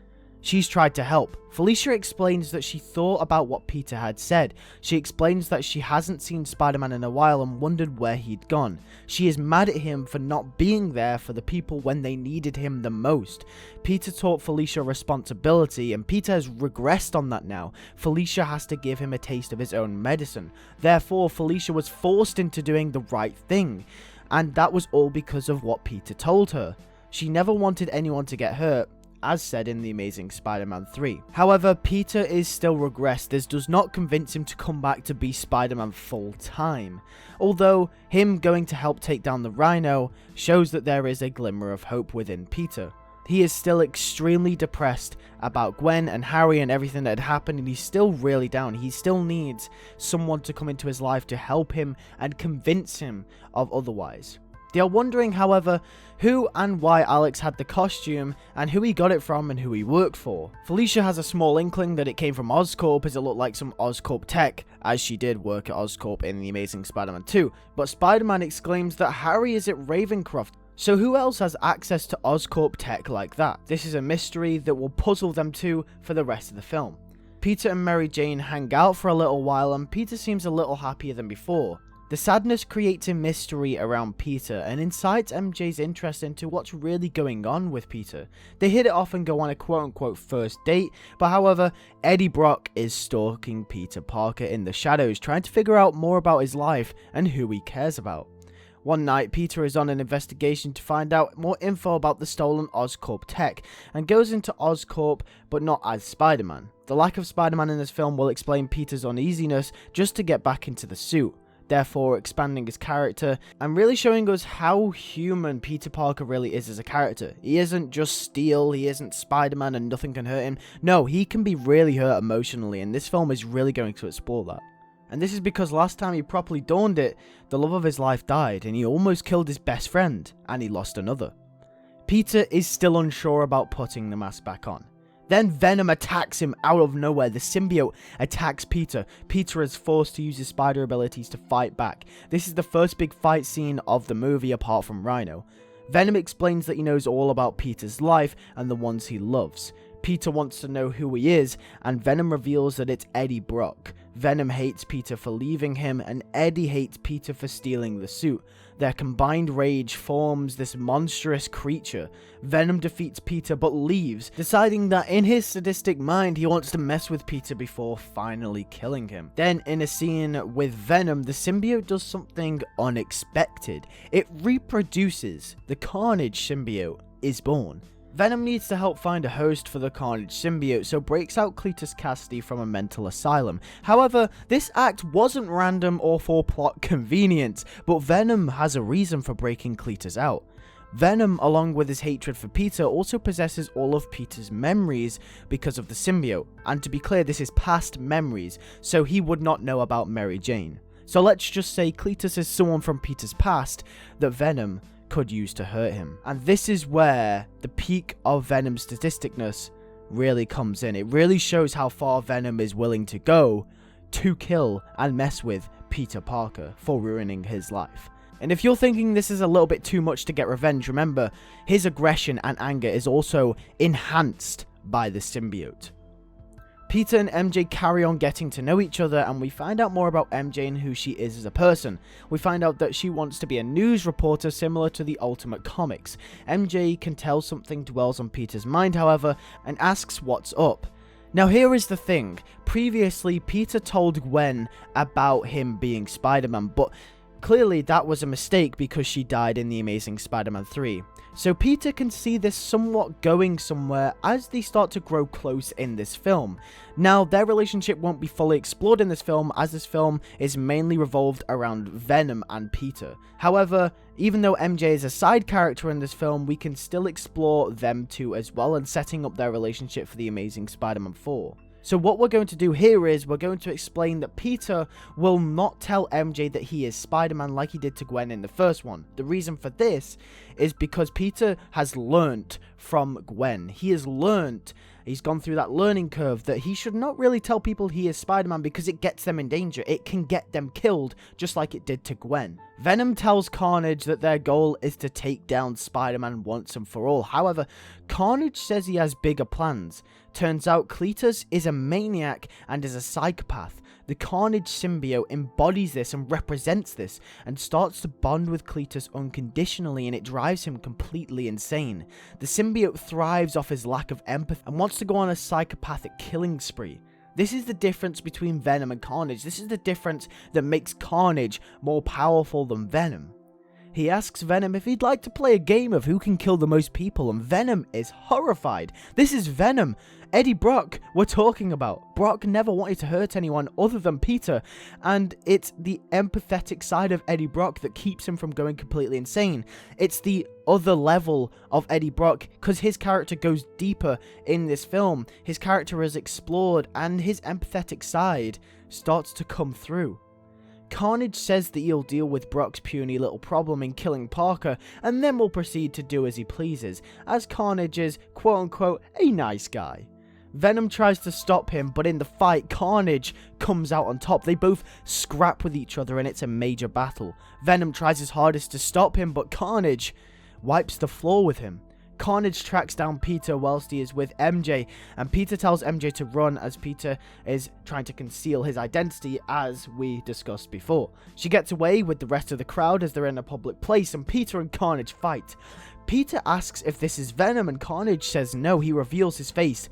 S1: She's tried to help. Felicia explains that she thought about what Peter had said. She explains that she hasn't seen Spider-Man in a while and wondered where he'd gone. She is mad at him for not being there for the people when they needed him the most. Peter taught Felicia responsibility, and Peter has regressed on that now. Felicia has to give him a taste of his own medicine. Therefore, Felicia was forced into doing the right thing, and that was all because of what Peter told her. She never wanted anyone to get hurt, as said in The Amazing Spider-Man 3. However, Peter is still regressed. This does not convince him to come back to be Spider-Man full time. Although, him going to help take down the Rhino shows that there is a glimmer of hope within Peter. He is still extremely depressed about Gwen and Harry and everything that had happened, and he's still really down. He still needs someone to come into his life to help him and convince him of otherwise. They are wondering, however, who and why Alex had the costume and who he got it from and who he worked for. Felicia has a small inkling that it came from Oscorp, as it looked like some Oscorp tech, as she did work at Oscorp in The Amazing Spider-Man 2, but Spider-Man exclaims that Harry is at Ravencroft. So who else has access to Oscorp tech like that? This is a mystery that will puzzle them too for the rest of the film. Peter and Mary Jane hang out for a little while, and Peter seems a little happier than before. The sadness creates a mystery around Peter and incites MJ's interest into what's really going on with Peter. They hit it off and go on a quote-unquote first date, but however, Eddie Brock is stalking Peter Parker in the shadows, trying to figure out more about his life and who he cares about. One night, Peter is on an investigation to find out more info about the stolen Oscorp tech, and goes into Oscorp, but not as Spider-Man. The lack of Spider-Man in this film will explain Peter's uneasiness just to get back into the suit, therefore expanding his character and really showing us how human Peter Parker really is as a character. He isn't just Steel, he isn't Spider-Man and nothing can hurt him. No, he can be really hurt emotionally, and this film is really going to explore that. And this is because last time he properly dawned it, the love of his life died and he almost killed his best friend, and he lost another. Peter is still unsure about putting the mask back on. Then Venom attacks him out of nowhere. The symbiote attacks Peter. Peter is forced to use his spider abilities to fight back. This is the first big fight scene of the movie apart from Rhino. Venom explains that he knows all about Peter's life and the ones he loves. Peter wants to know who he is, and Venom reveals that it's Eddie Brock. Venom hates Peter for leaving him, and Eddie hates Peter for stealing the suit. Their combined rage forms this monstrous creature. Venom defeats Peter but leaves, deciding that in his sadistic mind he wants to mess with Peter before finally killing him. Then in a scene with Venom, the symbiote does something unexpected. It reproduces. The Carnage symbiote is born.
S2: Venom needs to help find a host for the Carnage symbiote, so breaks out Cletus Kasady from a mental asylum. However, this act wasn't random or for plot convenience, but Venom has a reason for breaking Cletus out. Venom, along with his hatred for Peter, also possesses all of Peter's memories because of the symbiote, and to be clear, this is past memories, so he would not know about Mary Jane. So let's just say Cletus is someone from Peter's past that Venom could use to hurt him. And this is where the peak of Venom's sadisticness really comes in. It really shows how far Venom is willing to go to kill and mess with Peter Parker for ruining his life. And if you're thinking this is a little bit too much to get revenge, remember, his aggression and anger is also enhanced by the symbiote. Peter and MJ carry on getting to know each other, and we find out more about MJ and who she is as a person. We find out that she wants to be a news reporter similar to the Ultimate Comics. MJ can tell something dwells on Peter's mind, however, and asks what's up. Now here is the thing, previously Peter told Gwen about him being Spider-Man, but clearly that was a mistake because she died in The Amazing Spider-Man 3. So Peter can see this somewhat going somewhere as they start to grow close in this film. Now, their relationship won't be fully explored in this film, as this film is mainly revolved around Venom and Peter. However, even though MJ is a side character in this film, we can still explore them two as well and setting up their relationship for The Amazing Spider-Man 4. So what we're going to do here is we're going to explain that Peter will not tell MJ that he is Spider-Man like he did to Gwen in the first one. The reason for this is because Peter has learnt from Gwen. He has learnt, he's gone through that learning curve that he should not really tell people he is Spider-Man because it gets them in danger. It can get them killed just like it did to Gwen. Venom tells Carnage that their goal is to take down Spider-Man once and for all. However, Carnage says he has bigger plans. Turns out Cletus is a maniac and is a psychopath. The Carnage symbiote embodies this and represents this and starts to bond with Cletus unconditionally, and it drives him completely insane. The symbiote thrives off his lack of empathy and wants to go on a psychopathic killing spree. This is the difference between Venom and Carnage. This is the difference that makes Carnage more powerful than Venom. He asks Venom if he'd like to play a game of who can kill the most people, and Venom is horrified. This is Venom, Eddie Brock we're talking about. Brock never wanted to hurt anyone other than Peter, and it's the empathetic side of Eddie Brock that keeps him from going completely insane. It's the other level of Eddie Brock, because his character goes deeper in this film. His character is explored, and his empathetic side starts to come through. Carnage says that he'll deal with Brock's puny little problem in killing Parker, and then will proceed to do as he pleases, as Carnage is, quote-unquote, a nice guy. Venom tries to stop him, but in the fight, Carnage comes out on top. They both scrap with each other, and it's a major battle. Venom tries his hardest to stop him, but Carnage wipes the floor with him. Carnage tracks down Peter whilst he is with MJ, and Peter tells MJ to run as Peter is trying to conceal his identity, as we discussed before. She gets away with the rest of the crowd as they're in a public place, and Peter and Carnage fight. Peter asks if this is Venom, and Carnage says no. He reveals his face,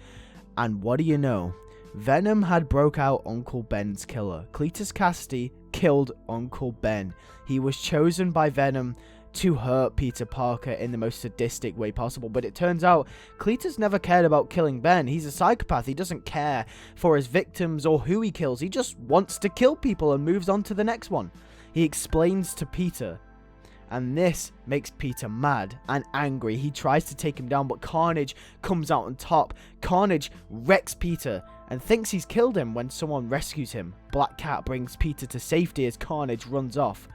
S2: and what do you know? Venom had broke out Uncle Ben's killer. Cletus Kasady killed Uncle Ben. He was chosen by Venom to hurt Peter Parker in the most sadistic way possible, but it turns out Cletus never cared about killing Ben. He's a psychopath. He doesn't care for his victims or who he kills. He just wants to kill people and moves on to the next one. He explains to Peter, and this makes Peter mad and angry. He tries to take him down, but Carnage comes out on top. Carnage wrecks Peter and thinks he's killed him when someone rescues him. Black Cat brings Peter to safety as Carnage runs off.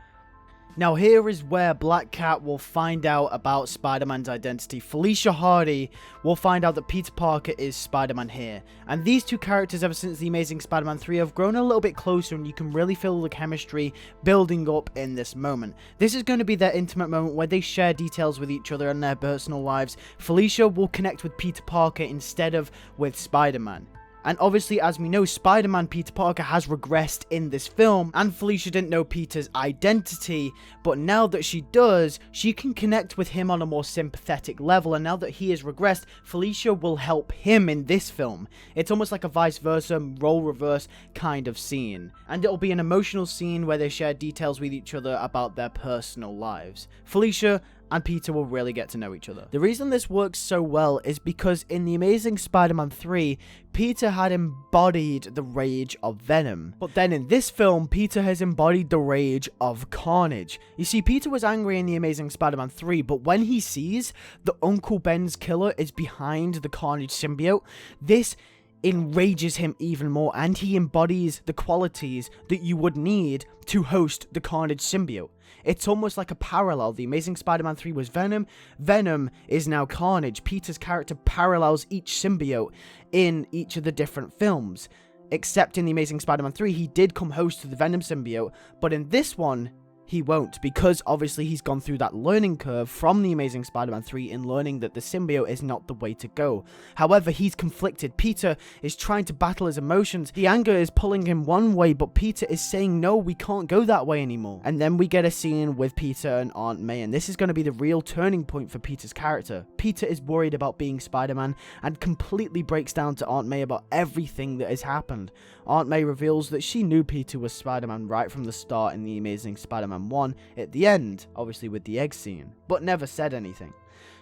S2: Now here is where Black Cat will find out about Spider-Man's identity. Felicia Hardy will find out that Peter Parker is Spider-Man here. And these two characters, ever since The Amazing Spider-Man 3, have grown a little bit closer, and you can really feel the chemistry building up in this moment. This is going to be their intimate moment where they share details with each other and their personal lives. Felicia will connect with Peter Parker instead of with Spider-Man. And obviously, as we know, Spider-Man Peter Parker has regressed in this film, and Felicia didn't know Peter's identity, but now that she does, she can connect with him on a more sympathetic level, and now that he has regressed, Felicia will help him in this film. It's almost like a vice versa, role reverse kind of scene, and it'll be an emotional scene where they share details with each other about their personal lives. Felicia
S3: and Peter will really get to know each other. The reason this works so well is because in The Amazing Spider-Man 3, Peter had embodied the rage of Venom. But then in this film, Peter has embodied the rage of Carnage. You see, Peter was angry in The Amazing Spider-Man 3, but when he sees that Uncle Ben's killer is behind the Carnage symbiote, this enrages him even more, and he embodies the qualities that you would need to host the Carnage symbiote. It's almost like a parallel. The Amazing Spider-Man 3 was Venom. Venom is now Carnage. Peter's character parallels each symbiote in each of the different films. Except in The Amazing Spider-Man 3, he did come host to the Venom symbiote, but in this one, he won't, because obviously he's gone through that learning curve from The Amazing Spider-Man 3 in learning that the symbiote is not the way to go. However, he's conflicted. Peter is trying to battle his emotions. The anger is pulling him one way, but Peter is saying, no, we can't go that way anymore. And then we get a scene with Peter and Aunt May, and this is going to be the real turning point for Peter's character. Peter is worried about being Spider-Man and completely breaks down to Aunt May about everything that has happened. Aunt May reveals that she knew Peter was Spider-Man right from the start in The Amazing Spider-Man 1, at the end, obviously with the egg scene, but never said anything.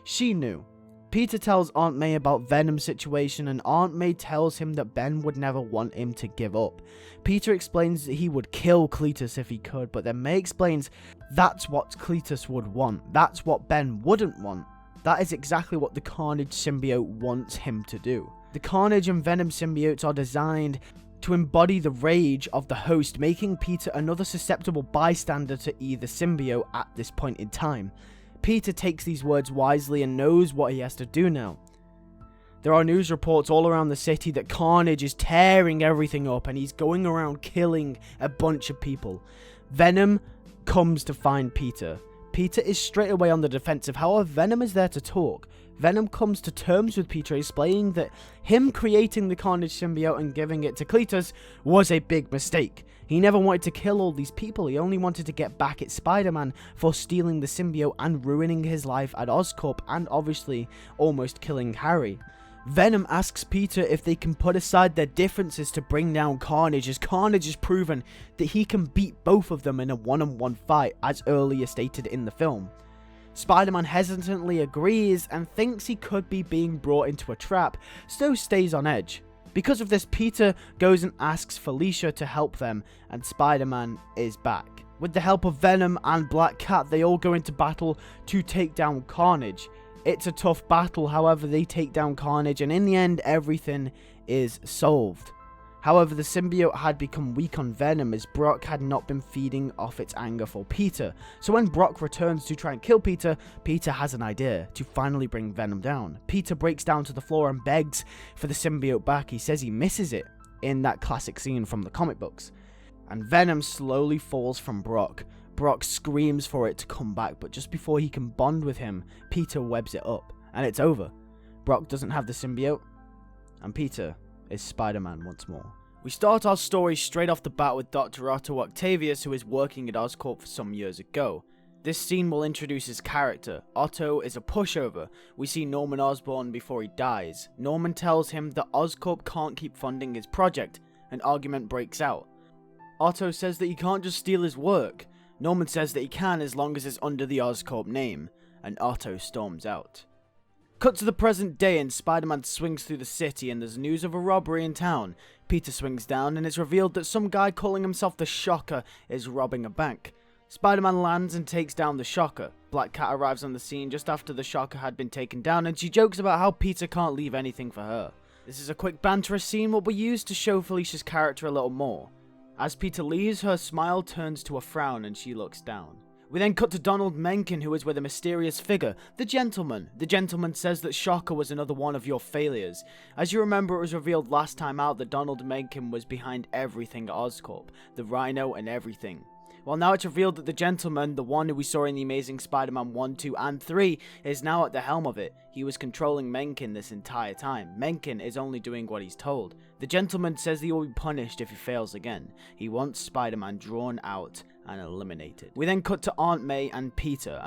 S3: She knew. Peter tells Aunt May about Venom's situation, and Aunt May tells him that Ben would never want him to give up. Peter explains that he would kill Cletus if he could, but then May explains that's what Cletus would want. That's what Ben wouldn't want. That is exactly what the Carnage symbiote wants him to do. The Carnage and Venom symbiotes are designed to embody the rage of the host, making Peter another susceptible bystander to either symbiote at this point in time. Peter takes these words wisely and knows what he has to do now. There are news reports all around the city that Carnage is tearing everything up and he's going around killing a bunch of people. Venom comes to find Peter. Peter is straight away on the defensive, however Venom is there to talk. Venom comes to terms with Peter, explaining that him creating the Carnage symbiote and giving it to Cletus was a big mistake. He never wanted to kill all these people, he only wanted to get back at Spider-Man for stealing the symbiote and ruining his life at Oscorp and obviously almost killing Harry. Venom asks Peter if they can put aside their differences to bring down Carnage, as Carnage has proven that he can beat both of them in a one-on-one fight, as earlier stated in the film. Spider-Man hesitantly agrees and thinks he could be being brought into a trap, so stays on edge. Because of this, Peter goes and asks Felicia to help them, and Spider-Man is back. With the help of Venom and Black Cat, they all go into battle to take down Carnage. It's a tough battle, however they take down Carnage, and in the end everything is solved. However, the symbiote had become weak on Venom as Brock had not been feeding off its anger for Peter. So when Brock returns to try and kill Peter, Peter has an idea to finally bring Venom down. Peter breaks down to the floor and begs for the symbiote back. He says he misses it in that classic scene from the comic books. And Venom slowly falls from Brock. Brock screams for it to come back, but just before he can bond with him, Peter webs it up, and it's over. Brock doesn't have the symbiote, and Peter is Spider-Man once more. We start our story straight off the bat with Dr. Otto Octavius, who is working at Oscorp for some years ago. This scene will introduce his character. Otto is a pushover. We see Norman Osborn before he dies. Norman tells him that Oscorp can't keep funding his project. An argument breaks out. Otto says that he can't just steal his work. Norman says that he can as long as it's under the Oscorp name, and Otto storms out. Cut to the present day and Spider-Man swings through the city and there's news of a robbery in town. Peter swings down and it's revealed that some guy calling himself the Shocker is robbing a bank. Spider-Man lands and takes down the Shocker. Black Cat arrives on the scene just after the Shocker had been taken down and she jokes about how Peter can't leave anything for her. This is a quick banterous scene what we use to show Felicia's character a little more. As Peter leaves, her smile turns to a frown and she looks down. We then cut to Donald Mencken, who is with a mysterious figure, the Gentleman. The Gentleman says that Shocker was another one of your failures. As you remember, it was revealed last time out that Donald Mencken was behind everything at Oscorp, the Rhino and everything. Well, now it's revealed that the Gentleman, the one who we saw in the Amazing Spider-Man 1, 2, and 3, is now at the helm of it. He was controlling Mencken this entire time. Mencken is only doing what he's told. The Gentleman says he will be punished if he fails again. He wants Spider-Man drawn out and eliminated. We then cut to Aunt May and Peter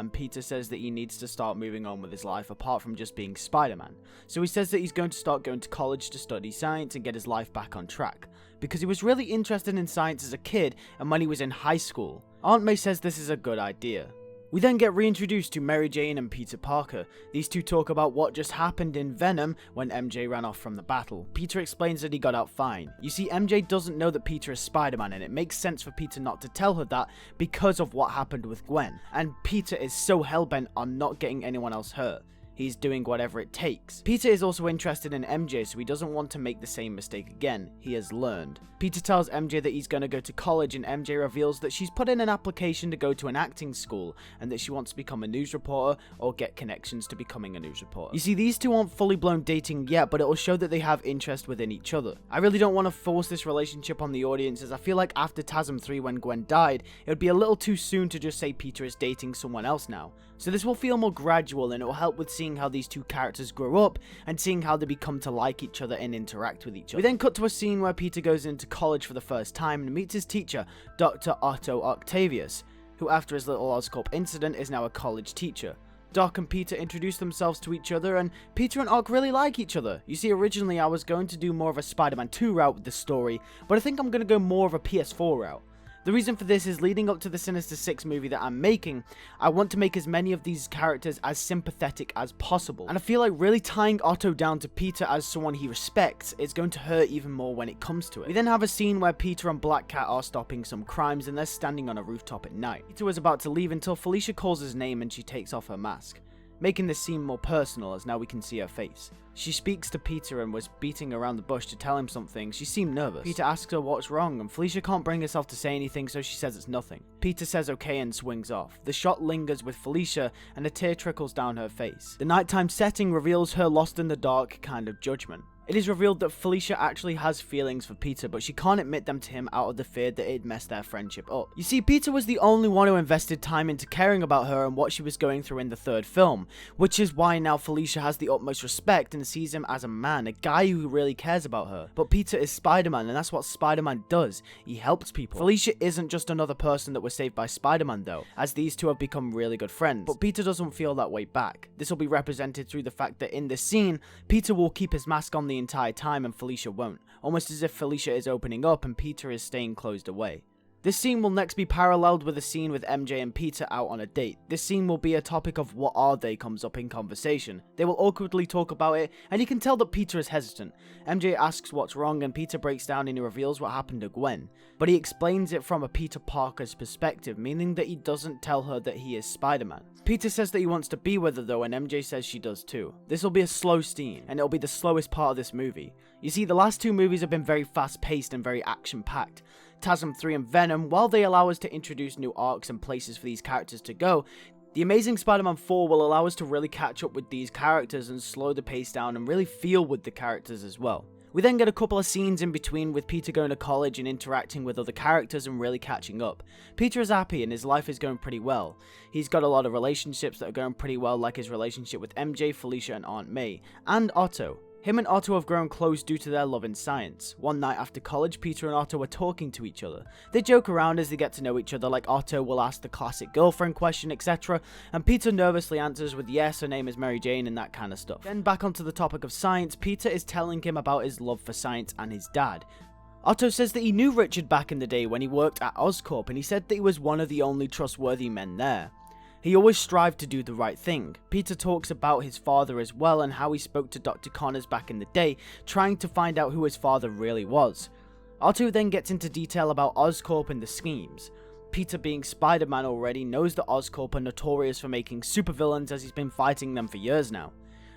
S3: says that he needs to start moving on with his life apart from just being Spider-Man. So he says that he's going to start going to college to study science and get his life back on track, because he was really interested in science as a kid and when he was in high school. Aunt May says this is a good idea. We then get reintroduced to Mary Jane and Peter Parker. These two talk about what just happened in Venom when MJ ran off from the battle. Peter explains that he got out fine. You see, MJ doesn't know that Peter is Spider-Man, and it makes sense for Peter not to tell her that because of what happened with Gwen. And Peter is so hellbent on not getting anyone else hurt. He's doing whatever it takes. Peter is also interested in MJ, so he doesn't want to make the same mistake again. He has learned. Peter tells MJ that he's going to go to college, and MJ reveals that she's put in an application to go to an acting school and that she wants to become a news reporter or get connections to becoming a news reporter. You see, these two aren't fully blown dating yet, but it'll show that they have interest within each other. I really don't want to force this relationship on the audience, as I feel like after Tasm 3 when Gwen died, it would be a little too soon to just say Peter is dating someone else now. So this will feel more gradual, and it will help with seeing how these two characters grow up and seeing how they become to like each other and interact with each other. We then cut to a scene where Peter goes into college for the first time and meets his teacher, Dr. Otto Octavius, who after his little Oscorp incident is now a college teacher. Doc and Peter introduce themselves to each other, and Peter and Ock really like each other. You see, originally I was going to do more of a Spider-Man 2 route with this story, but I think I'm going to go more of a PS4 route. The reason for this is leading up to the Sinister Six movie that I'm making, I want to make as many of these characters as sympathetic as possible. And I feel like really tying Otto down to Peter as someone he respects is going to hurt even more when it comes to it. We then have a scene where Peter and Black Cat are stopping some crimes and they're standing on a rooftop at night. Peter was about to leave until Felicia calls his name and she takes off her mask, making this seem more personal as now we can see her face. She speaks to Peter and was beating around the bush to tell him something. She seemed nervous. Peter asks her what's wrong, and Felicia can't bring herself to say anything, so she says it's nothing. Peter says okay and swings off. The shot lingers with Felicia and a tear trickles down her face. The nighttime setting reveals her lost in the dark kind of judgment. It is revealed that Felicia actually has feelings for Peter, but she can't admit them to him out of the fear that it'd mess their friendship up. You see, Peter was the only one who invested time into caring about her and what she was going through in the third film, which is why now Felicia has the utmost respect and sees him as a man, a guy who really cares about her. But Peter is Spider-Man, and that's what Spider-Man does. He helps people. Felicia isn't just another person that was saved by Spider-Man though, as these two have become really good friends. But Peter doesn't feel that way back. This will be represented through the fact that in this scene, Peter will keep his mask on the entire time and Felicia won't, almost as if Felicia is opening up and Peter is staying closed away. This scene will next be paralleled with a scene with MJ and Peter out on a date. This scene will be a topic of what are they comes up in conversation. They will awkwardly talk about it, and you can tell that Peter is hesitant. MJ asks what's wrong and Peter breaks down and he reveals what happened to Gwen. But he explains it from a Peter Parker's perspective, meaning that he doesn't tell her that he is Spider-Man. Peter says that he wants to be with her though, and MJ says she does too. This will be a slow scene, and it'll be the slowest part of this movie. You see, the last two movies have been very fast-paced and very action-packed. Tasm 3 and Venom, while they allow us to introduce new arcs and places for these characters to go, The Amazing Spider-Man 4 will allow us to really catch up with these characters and slow the pace down and really feel with the characters as well. We then get a couple of scenes in between with Peter going to college and interacting with other characters and really catching up. Peter is happy and his life is going pretty well. He's got a lot of relationships that are going pretty well, like his relationship with MJ, Felicia and Aunt May, and Otto. Him and Otto have grown close due to their love in science. One night after college, Peter and Otto are talking to each other. They joke around as they get to know each other, like Otto will ask the classic girlfriend question, etc. And Peter nervously answers with yes, her name is Mary Jane and that kind of stuff. Then back onto the topic of science, Peter is telling him about his love for science and his dad. Otto says that he knew Richard back in the day when he worked at Oscorp, and he said that he was one of the only trustworthy men there. He always strived to do the right thing. Peter talks about his father as well and how he spoke to Dr. Connors back in the day, trying to find out who his father really was. Otto then gets into detail about Oscorp and the schemes. Peter, being Spider-Man already, knows that Oscorp are notorious for making supervillains as he's been fighting them for years now.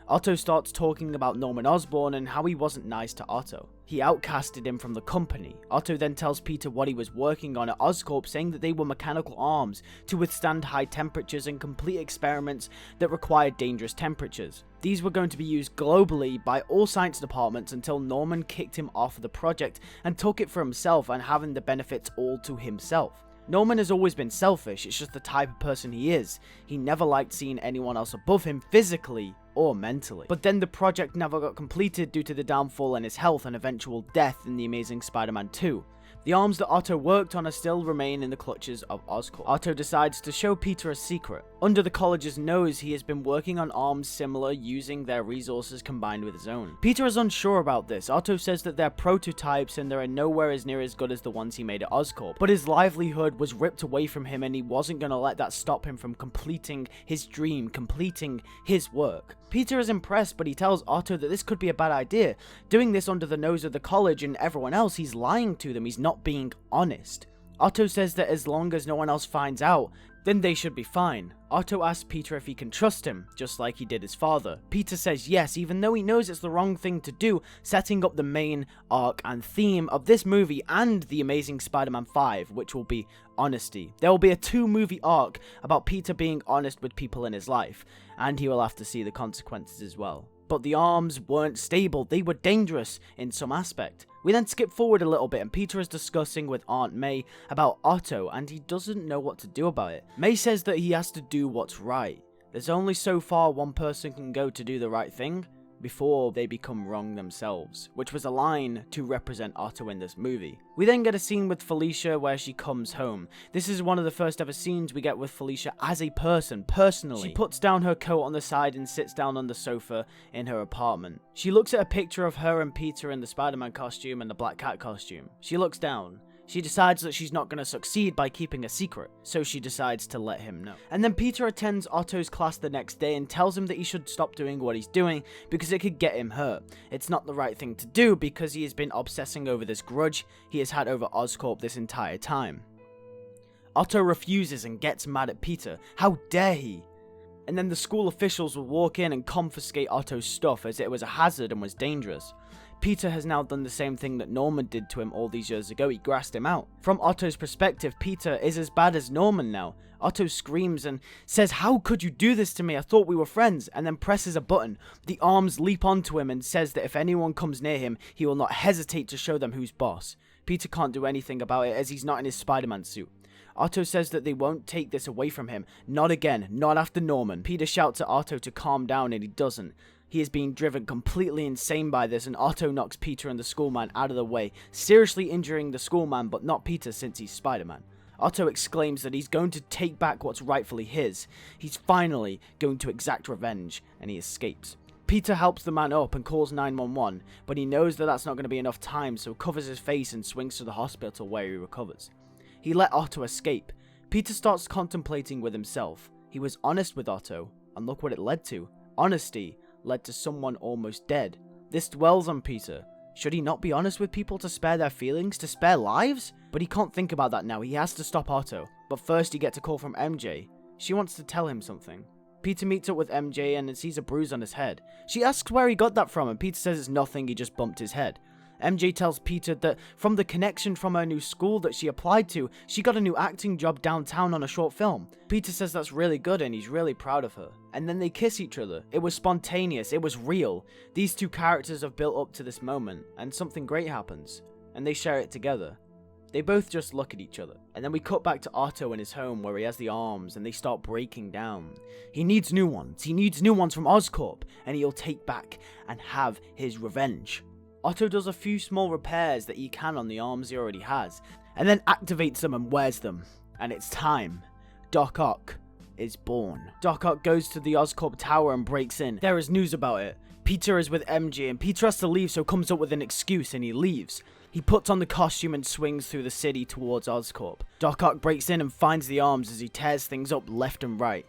S3: Otto starts talking about Norman Osborn and how he wasn't nice to Otto. He outcasted him from the company. Otto then tells Peter what he was working on at Oscorp, saying that they were mechanical arms to withstand high temperatures and complete experiments that required dangerous temperatures. These were going to be used globally by all science departments until Norman kicked him off the project and took it for himself and having the benefits all to himself. Norman has always been selfish, it's just the type of person he is. He never liked seeing anyone else above him physically or mentally. But then the project never got completed due to the downfall in his health and eventual death in The Amazing Spider-Man 2. The arms that Otto worked on still remain in the clutches of Oscorp. Otto decides to show Peter a secret. Under the college's nose, he has been working on arms similar, using their resources combined with his own. Peter is unsure about this. Otto says that they're prototypes and they're nowhere as near as good as the ones he made at Oscorp. But his livelihood was ripped away from him and he wasn't going to let that stop him from completing his dream, completing his work. Peter is impressed, but he tells Otto that this could be a bad idea. Doing this under the nose of the college and everyone else, he's lying to them, he's not being honest. Otto says that as long as no one else finds out, then they should be fine. Otto asks Peter if he can trust him, just like he did his father. Peter says yes, even though he knows it's the wrong thing to do, setting up the main arc and theme of this movie and The Amazing Spider-Man 5, which will be honesty. There will be a 2-movie arc about Peter being honest with people in his life, and he will have to see the consequences as well. But the arms weren't stable, they were dangerous in some aspect. We then skip forward a little bit and Peter is discussing with Aunt May about Otto and he doesn't know what to do about it. May says that he has to do what's right. There's only so far one person can go to do the right thing before they become wrong themselves, which was a line to represent Otto in this movie. We then get a scene with Felicia where she comes home. This is one of the first ever scenes we get with Felicia as a person, personally. She puts down her coat on the side and sits down on the sofa in her apartment. She looks at a picture of her and Peter in the Spider-Man costume and the Black Cat costume. She looks down. She decides that she's not going to succeed by keeping a secret, so she decides to let him know. And then Peter attends Otto's class the next day and tells him that he should stop doing what he's doing because it could get him hurt. It's not the right thing to do because he has been obsessing over this grudge he has had over Oscorp this entire time. Otto refuses and gets mad at Peter. How dare he? And then the school officials will walk in and confiscate Otto's stuff as it was a hazard and was dangerous. Peter has now done the same thing that Norman did to him all these years ago. He grassed him out. From Otto's perspective, Peter is as bad as Norman now. Otto screams and says, "How could you do this to me? I thought we were friends," and then presses a button. The arms leap onto him and says that if anyone comes near him, he will not hesitate to show them who's boss. Peter can't do anything about it as he's not in his Spider-Man suit. Otto says that they won't take this away from him. Not again, not after Norman. Peter shouts at Otto to calm down and he doesn't. He is being driven completely insane by this and Otto knocks Peter and the schoolman out of the way, seriously injuring the schoolman but not Peter since he's Spider-Man. Otto exclaims that he's going to take back what's rightfully his. He's finally going to exact revenge and he escapes. Peter helps the man up and calls 911, but he knows that that's not going to be enough time, so covers his face and swings to the hospital where he recovers. He let Otto escape. Peter starts contemplating with himself. He was honest with Otto, and look what it led to. Honesty led to someone almost dead. This dwells on Peter. Should he not be honest with people to spare their feelings, to spare lives? But he can't think about that now. He has to stop Otto. But first he gets a call from MJ. She wants to tell him something. Peter meets up with MJ and sees a bruise on his head. She asks where he got that from and Peter says it's nothing, he just bumped his head. MJ tells Peter that from the connection from her new school that she applied to, she got a new acting job downtown on a short film. Peter says that's really good and he's really proud of her. And then they kiss each other. It was spontaneous, it was real. These two characters have built up to this moment, and something great happens. And they share it together. They both just look at each other. And then we cut back to Otto in his home where he has the arms and they start breaking down. He needs new ones. He needs new ones from Oscorp and he'll take back and have his revenge. Otto does a few small repairs that he can on the arms he already has, and then activates them and wears them. And it's time. Doc Ock is born. Doc Ock goes to the Oscorp tower and breaks in. There is news about it. Peter is with MJ and Peter has to leave, so comes up with an excuse and he leaves. He puts on the costume and swings through the city towards Oscorp. Doc Ock breaks in and finds the arms as he tears things up left and right.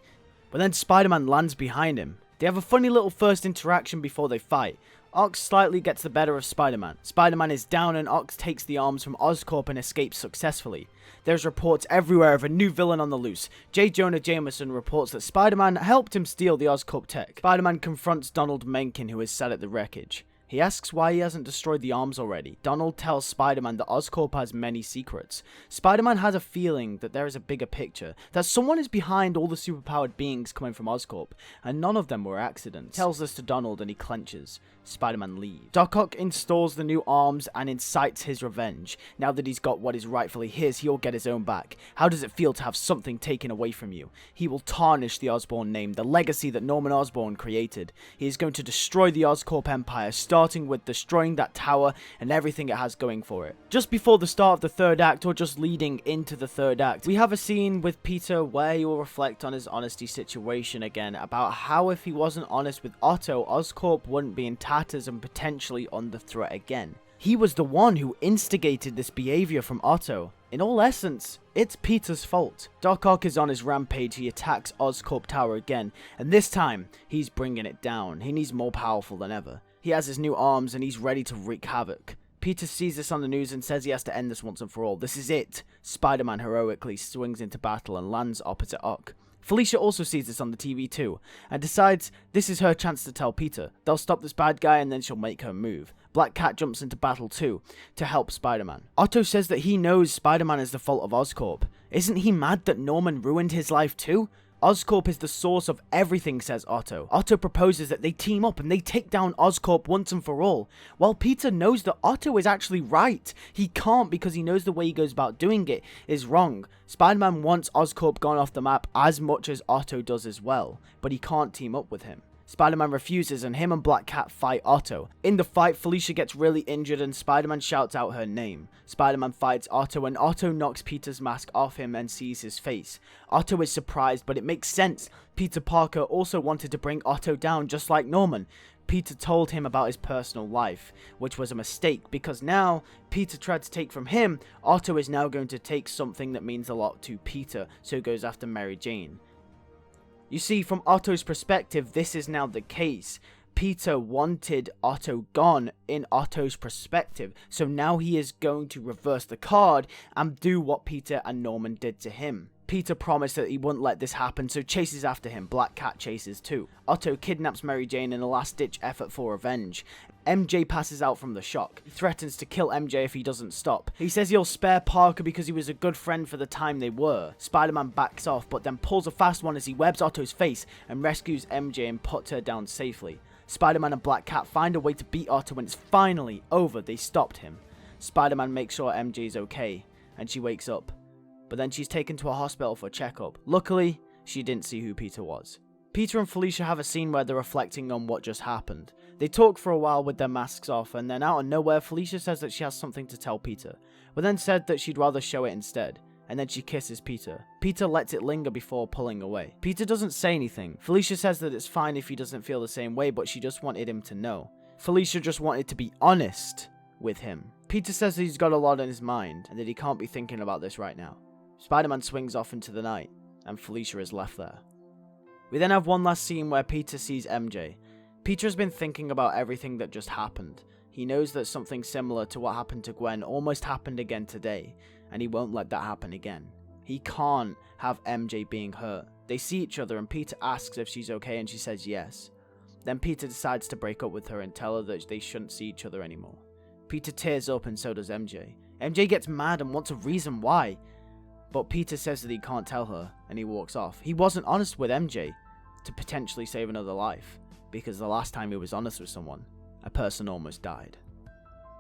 S3: But then Spider-Man lands behind him. They have a funny little first interaction before they fight. Ox slightly gets the better of Spider-Man. Spider-Man is down and Ox takes the arms from Oscorp and escapes successfully. There's reports everywhere of a new villain on the loose. J. Jonah Jameson reports that Spider-Man helped him steal the Oscorp tech. Spider-Man confronts Donald Mencken, who is sat at the wreckage. He asks why he hasn't destroyed the arms already. Donald tells Spider-Man that Oscorp has many secrets. Spider-Man has a feeling that there is a bigger picture, that someone is behind all the superpowered beings coming from Oscorp, and none of them were accidents. He tells this to Donald and he clenches. Spider-Man leaves. Doc Ock installs the new arms and incites his revenge. Now that he's got what is rightfully his, he'll get his own back. How does it feel to have something taken away from you? He will tarnish the Osborn name, the legacy that Norman Osborn created. He is going to destroy the Oscorp Empire, start starting with destroying that tower and everything it has going for it. Just before the start of the third act, or just leading into the third act, we have a scene with Peter where he will reflect on his honesty situation again, about how if he wasn't honest with Otto, Oscorp wouldn't be in tatters and potentially under threat again. He was the one who instigated this behavior from Otto. In all essence, it's Peter's fault. Doc Ock is on his rampage. He attacks Oscorp Tower again, and this time, he's bringing it down. He's more powerful than ever. He has his new arms and he's ready to wreak havoc. Peter sees this on the news and says he has to end this once and for all. This is it. Spider-Man heroically swings into battle and lands opposite Ock. Felicia also sees this on the TV too, and decides this is her chance to tell Peter. They'll stop this bad guy and then she'll make her move. Black Cat jumps into battle too, to help Spider-Man. Otto says that he knows Spider-Man is the fault of Oscorp. Isn't he mad that Norman ruined his life too? Oscorp is the source of everything, says Otto. Otto proposes that they team up and they take down Oscorp once and for all. While Peter knows that Otto is actually right, he can't because he knows the way he goes about doing it is wrong. Spider-Man wants Oscorp gone off the map as much as Otto does as well, but he can't team up with him. Spider-Man refuses and him and Black Cat fight Otto. In the fight, Felicia gets really injured and Spider-Man shouts out her name. Spider-Man fights Otto and Otto knocks Peter's mask off him and sees his face. Otto is surprised, but it makes sense. Peter Parker also wanted to bring Otto down just like Norman. Peter told him about his personal life, which was a mistake because now Peter tried to take from him. Otto is now going to take something that means a lot to Peter, so he goes after Mary Jane. You see, from Otto's perspective, this is now the case. Peter wanted Otto gone in Otto's perspective, so now he is going to reverse the card and do what Peter and Norman did to him. Peter promised that he wouldn't let this happen, so chases after him. Black Cat chases too. Otto kidnaps Mary Jane in a last-ditch effort for revenge. MJ passes out from the shock. He threatens to kill MJ if he doesn't stop. He says he'll spare Parker because he was a good friend for the time they were. Spider-Man backs off, but then pulls a fast one as he webs Otto's face and rescues MJ and puts her down safely. Spider-Man and Black Cat find a way to beat Otto and it's finally over. They stopped him. Spider-Man makes sure MJ is okay, and she wakes up. But then she's taken to a hospital for a checkup. Luckily, she didn't see who Peter was. Peter and Felicia have a scene where they're reflecting on what just happened. They talk for a while with their masks off, and then out of nowhere, Felicia says that she has something to tell Peter, but then said that she'd rather show it instead, and then she kisses Peter. Peter lets it linger before pulling away. Peter doesn't say anything. Felicia says that it's fine if he doesn't feel the same way, but she just wanted him to know. Felicia just wanted to be honest with him. Peter says that he's got a lot on his mind, and that he can't be thinking about this right now. Spider-Man swings off into the night, and Felicia is left there. We then have one last scene where Peter sees MJ. Peter has been thinking about everything that just happened. He knows that something similar to what happened to Gwen almost happened again today, and he won't let that happen again. He can't have MJ being hurt. They see each other and Peter asks if she's okay and she says yes. Then Peter decides to break up with her and tell her that they shouldn't see each other anymore. Peter tears up and so does MJ. MJ gets mad and wants a reason why. But Peter says that he can't tell her, and he walks off. He wasn't honest with MJ to potentially save another life, because the last time he was honest with someone, a person almost died.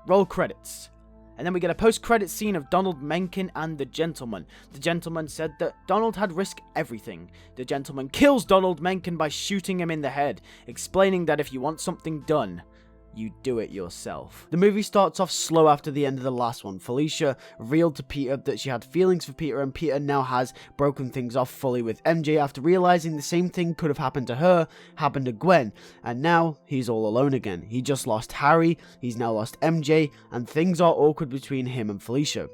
S3: Roll credits. And then we get a post-credit scene of Donald Mencken and the Gentleman. The Gentleman said that Donald had risked everything. The Gentleman kills Donald Mencken by shooting him in the head, explaining that if you want something done, you do it yourself. The movie starts off slow after the end of the last one. Felicia revealed to Peter that she had feelings for Peter, and Peter now has broken things off fully with MJ after realizing the same thing could have happened to her, happened to Gwen, and now he's all alone again. He just lost Harry, he's now lost MJ, and things are awkward between him and Felicia.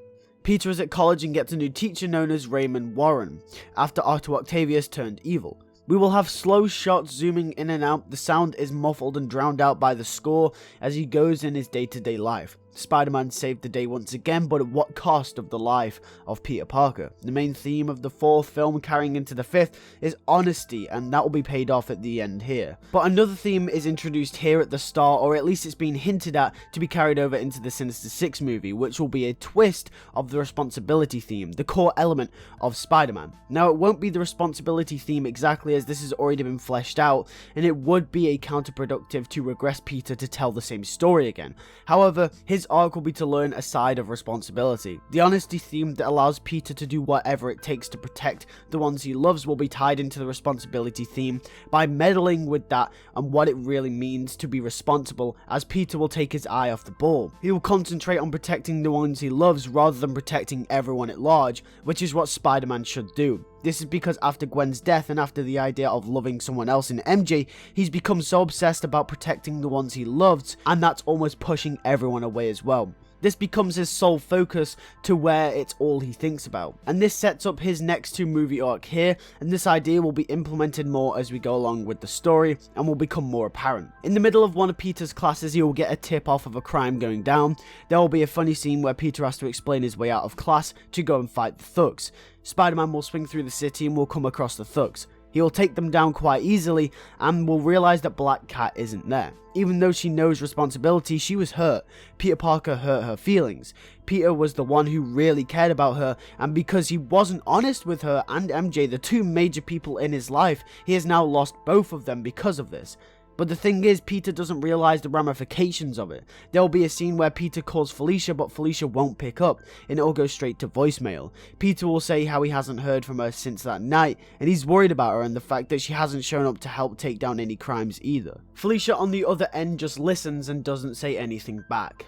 S3: Peter is at college and gets a new teacher known as Raymond Warren, after Otto Octavius turned evil. We will have slow shots zooming in and out. The sound is muffled and drowned out by the score as he goes in his day-to-day life. Spider-Man saved the day once again, but at what cost of the life of Peter Parker? The main theme of the fourth film carrying into the fifth is honesty, and that will be paid off at the end here. But another theme is introduced here at the start, or at least it's been hinted at to be carried over into the Sinister Six movie, which will be a twist of the responsibility theme, the core element of Spider-Man. Now, it won't be the responsibility theme exactly, as this has already been fleshed out, and it would be a counterproductive to regress Peter to tell the same story again. However, his
S1: movie's arc will be to learn a side of responsibility. The honesty theme that allows Peter to do whatever it takes to protect the ones he loves will be tied into the responsibility theme by meddling with that and what it really means to be responsible, as Peter will take his eye off the ball. He will concentrate on protecting the ones he loves rather than protecting everyone at large, which is what Spider-Man should do. This is because after Gwen's death and after the idea of loving someone else in MJ, he's become so obsessed about protecting the ones he loved, and that's almost pushing everyone away as well. This becomes his sole focus to where it's all he thinks about. And this sets up his next 2 movie arc here, and this idea will be implemented more as we go along with the story and will become more apparent. In the middle of one of Peter's classes, he will get a tip off of a crime going down. There will be a funny scene where Peter has to explain his way out of class to go and fight the thugs. Spider-Man will swing through the city and will come across the thugs. He will take them down quite easily and will realize that Black Cat isn't there. Even though she knows responsibility, she was hurt. Peter Parker hurt her feelings. Peter was the one who really cared about her, and because he wasn't honest with her and MJ, the 2 major people in his life, he has now lost both of them because of this. But the thing is, Peter doesn't realize the ramifications of it. There will be a scene where Peter calls Felicia, but Felicia won't pick up, and it'll go straight to voicemail. Peter will say how he hasn't heard from her since that night, and he's worried about her and the fact that she hasn't shown up to help take down any crimes either. Felicia on the other end just listens and doesn't say anything back.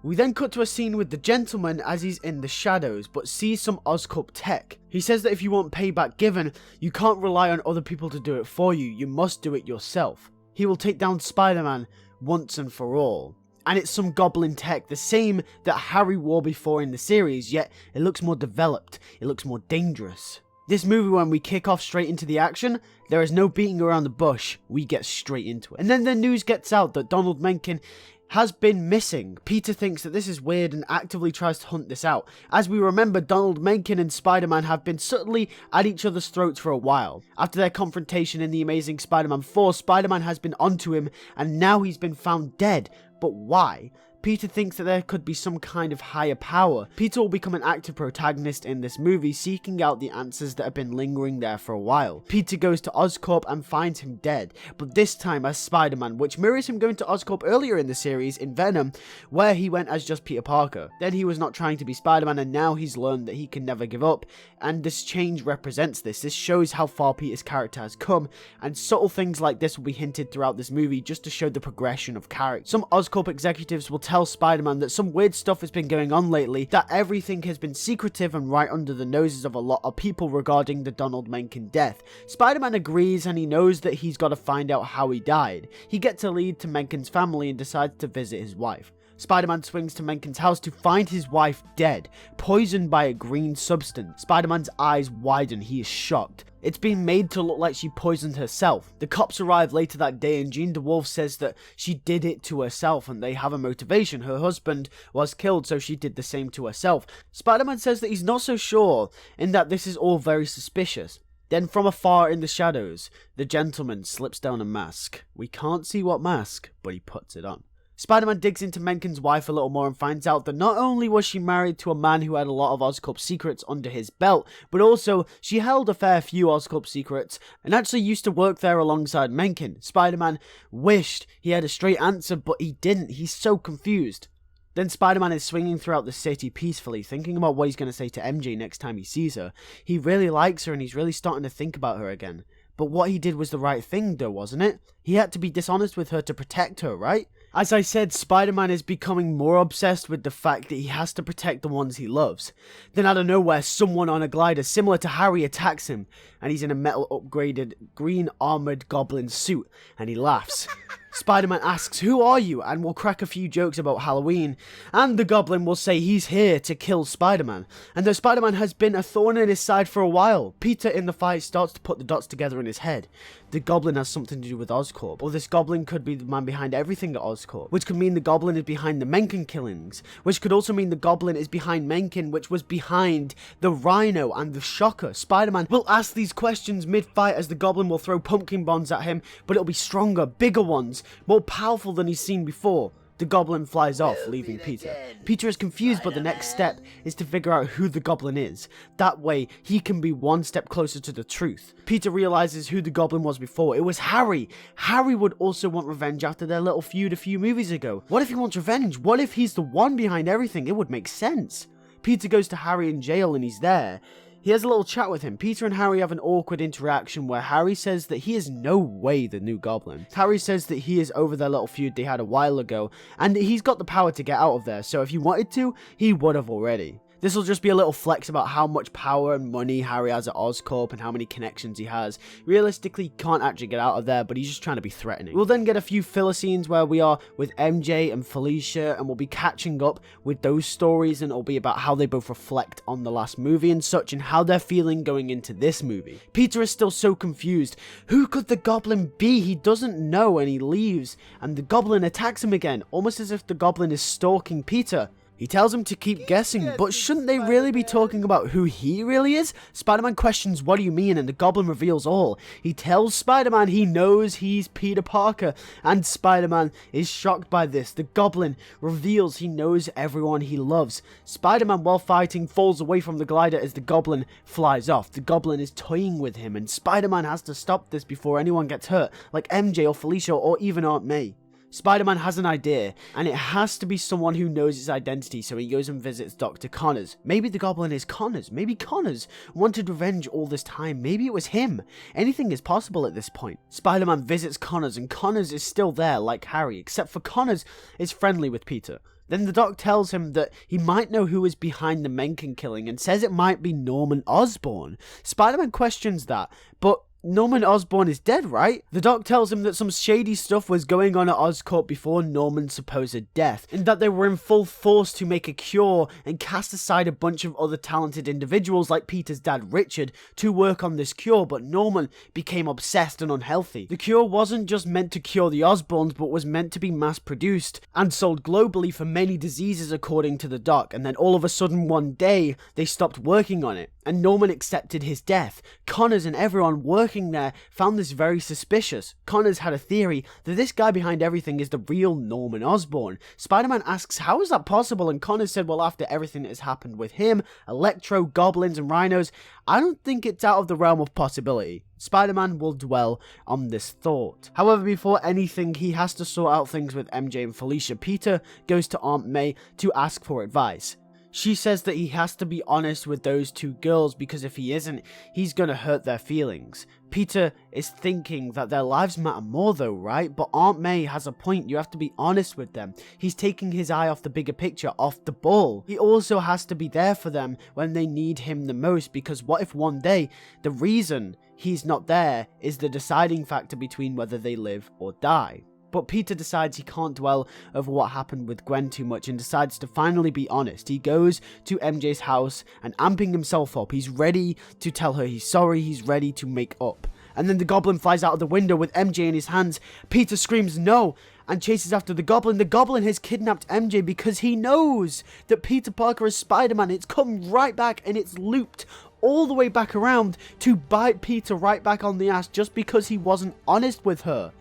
S1: We then cut to a scene with the gentleman as he's in the shadows, but sees some Oscorp tech. He says that if you want payback given, you can't rely on other people to do it for you, you must do it yourself. He will take down Spider-Man once and for all. And it's some goblin tech, the same that Harry wore before in the series, yet it looks more developed, it looks more dangerous. This movie, when we kick off straight into the action, there is no beating around the bush, we get straight into it. And then the news gets out that Donald Mencken has been missing. Peter thinks that this is weird and actively tries to hunt this out. As we remember, Donald Mencken and Spider-Man have been subtly at each other's throats for a while. After their confrontation in The Amazing Spider-Man 4, Spider-Man has been onto him and now he's been found dead. But why? Peter thinks that there could be some kind of higher power. Peter will become an active protagonist in this movie, seeking out the answers that have been lingering there for a while. Peter goes to Oscorp and finds him dead, but this time as Spider-Man, which mirrors him going to Oscorp earlier in the series in Venom, where he went as just Peter Parker. Then he was not trying to be Spider-Man, and now he's learned that he can never give up, and this change represents this. This shows how far Peter's character has come, and subtle things like this will be hinted throughout this movie just to show the progression of character. Some Oscorp executives will tell Spider-Man that some weird stuff has been going on lately, that everything has been secretive and right under the noses of a lot of people regarding the Donald Mencken death. Spider-Man agrees, and he knows that he's got to find out how he died. He gets a lead to Mencken's family and decides to visit his wife. Spider-Man swings to Mencken's house to find his wife dead, poisoned by a green substance. Spider-Man's eyes widen, he is shocked. It's been made to look like she poisoned herself. The cops arrive later that day and Jean DeWolf says that she did it to herself and they have a motivation. Her husband was killed, so she did the same to herself. Spider-Man says that he's not so sure, in that this is all very suspicious. Then from afar in the shadows, the gentleman slips down a mask. We can't see what mask, but he puts it on. Spider-Man digs into Mencken's wife a little more and finds out that not only was she married to a man who had a lot of Oscorp secrets under his belt, but also she held a fair few Oscorp secrets and actually used to work there alongside Mencken. Spider-Man wished he had a straight answer, but he didn't. He's so confused. Then Spider-Man is swinging throughout the city peacefully, thinking about what he's going to say to MJ next time he sees her. He really likes her and he's really starting to think about her again. But what he did was the right thing though, wasn't it? He had to be dishonest with her to protect her, right? As I said, Spider-Man is becoming more obsessed with the fact that he has to protect the ones he loves. Then out of nowhere, someone on a glider similar to Harry attacks him, and he's in a metal upgraded green armored goblin suit, and he laughs. Spider-Man asks, "Who are you?" and will crack a few jokes about Halloween, and the Goblin will say he's here to kill Spider-Man, and that Spider-Man has been a thorn in his side for a while. Peter in the fight starts to put the dots together in his head. The Goblin has something to do with Oscorp, or this Goblin could be the man behind everything at Oscorp, which could mean the Goblin is behind the Mencken killings, which could also mean the Goblin is behind Mencken, which was behind the Rhino and the Shocker. Spider-Man will ask these questions mid-fight as the Goblin will throw pumpkin bombs at him, but it'll be stronger, bigger ones, more powerful than he's seen before. The Goblin flies off, leaving Peter. Peter is confused, but the next step is to figure out who the Goblin is. That way, he can be one step closer to the truth. Peter realizes who the Goblin was before. It was Harry. Harry would also want revenge after their little feud a few movies ago. What if he wants revenge? What if he's the one behind everything? It would make sense. Peter goes to Harry in jail and he's there. He has a little chat with him. Peter and Harry have an awkward interaction where Harry says that he is no way the new Goblin. Harry says that he is over their little feud they had a while ago, and that he's got the power to get out of there, so if he wanted to, he would have already. This will just be a little flex about how much power and money Harry has at Oscorp and how many connections he has. Realistically, he can't actually get out of there, but he's just trying to be threatening. We'll then get a few filler scenes where we are with MJ and Felicia, and we'll be catching up with those stories, and it'll be about how they both reflect on the last movie and such, and how they're feeling going into this movie. Peter is still so confused. Who could the Goblin be? He doesn't know, and he leaves, and the Goblin attacks him again, almost as if the Goblin is stalking Peter. He tells him to keep guessing, but shouldn't they really be talking about who he really is? Spider-Man questions, what do you mean? And the Goblin reveals all. He tells Spider-Man he knows he's Peter Parker, and Spider-Man is shocked by this. The Goblin reveals he knows everyone he loves. Spider-Man, while fighting, falls away from the glider as the Goblin flies off. The Goblin is toying with him, and Spider-Man has to stop this before anyone gets hurt, like MJ or Felicia or even Aunt May. Spider-Man has an idea, and it has to be someone who knows his identity, so he goes and visits Dr. Connors. Maybe the Goblin is Connors. Maybe Connors wanted revenge all this time. Maybe it was him. Anything is possible at this point. Spider-Man visits Connors, and Connors is still there, like Harry, except for Connors is friendly with Peter. Then the doc tells him that he might know who is behind the Mencken killing, and says it might be Norman Osborn. Spider-Man questions that, but Norman Osborn is dead, right? The doc tells him that some shady stuff was going on at Oscorp before Norman's supposed death, and that they were in full force to make a cure and cast aside a bunch of other talented individuals like Peter's dad Richard to work on this cure, but Norman became obsessed and unhealthy. The cure wasn't just meant to cure the Osborns, but was meant to be mass-produced and sold globally for many diseases according to the doc, and then all of a sudden one day, they stopped working on it, and Norman accepted his death. Connors and everyone working there found this very suspicious. Connors had a theory that this guy behind everything is the real Norman Osborn. Spider-Man asks, how is that possible? And Connors said, well, after everything that has happened with him, Electro, Goblins, and Rhinos, I don't think it's out of the realm of possibility. Spider-Man will dwell on this thought. However, before anything, he has to sort out things with MJ and Felicia. Peter goes to Aunt May to ask for advice. She says that he has to be honest with those two girls because if he isn't, he's gonna hurt their feelings. Peter is thinking that their lives matter more though, right? But Aunt May has a point, you have to be honest with them. He's taking his eye off the bigger picture, off the ball. He also has to be there for them when they need him the most, because what if one day, the reason he's not there is the deciding factor between whether they live or die. But Peter decides he can't dwell over what happened with Gwen too much and decides to finally be honest. He goes to MJ's house and amping himself up. He's ready to tell her he's sorry, he's ready to make up. And then the Goblin flies out of the window with MJ in his hands. Peter screams no and chases after the Goblin. The Goblin has kidnapped MJ because he knows that Peter Parker is Spider-Man. It's come right back and it's looped all the way back around to bite Peter right back on the ass just because he wasn't honest with her.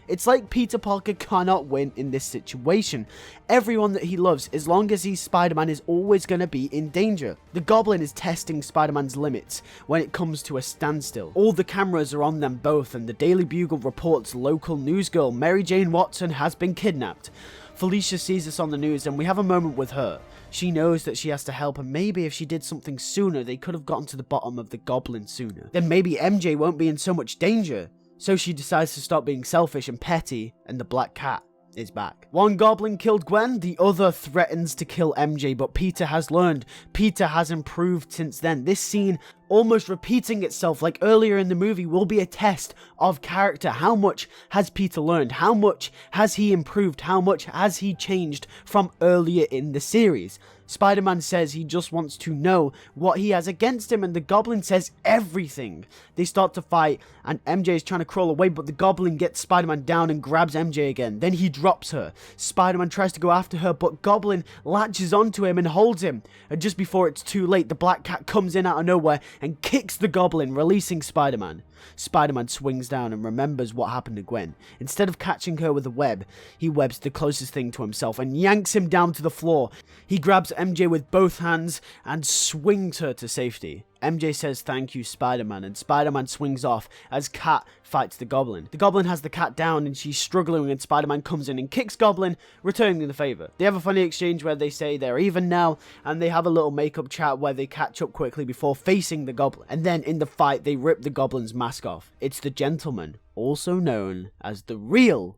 S1: It's like Peter Parker cannot win in this situation. Everyone that he loves, as long as he's Spider-Man, is always going to be in danger. The Goblin is testing Spider-Man's limits when it comes to a standstill. All the cameras are on them both, and the Daily Bugle reports local news girl Mary Jane Watson has been kidnapped. Felicia sees this on the news, and we have a moment with her. She knows that she has to help, and maybe if she did something sooner, they could have gotten to the bottom of the Goblin sooner. Then maybe MJ won't be in so much danger. So she decides to stop being selfish and petty, and the Black Cat is back. One Goblin killed Gwen, the other threatens to kill MJ, but Peter has learned. Peter has improved since then. This scene, almost repeating itself like earlier in the movie, will be a test of character. How much has Peter learned? How much has he improved? How much has he changed from earlier in the series? Spider-Man says he just wants to know what he has against him, and the Goblin says everything. They start to fight, and MJ is trying to crawl away, but the Goblin gets Spider-Man down and grabs MJ again. Then he drops her. Spider-Man tries to go after her, but Goblin latches onto him and holds him. And just before it's too late, the Black Cat comes in out of nowhere and kicks the Goblin, releasing Spider-Man. Spider-Man swings down and remembers what happened to Gwen. Instead of catching her with a web, he webs the closest thing to himself and yanks him down to the floor. He grabs MJ with both hands and swings her to safety. MJ says thank you, Spider-Man, and Spider-Man swings off as Cat fights the Goblin. The Goblin has the cat down and she's struggling, and Spider-Man comes in and kicks Goblin, returning the favor. They have a funny exchange where they say they're even now, and they have a little makeup chat where they catch up quickly before facing the Goblin. And then in the fight, they rip the Goblin's mask off. It's the Gentleman, also known as the real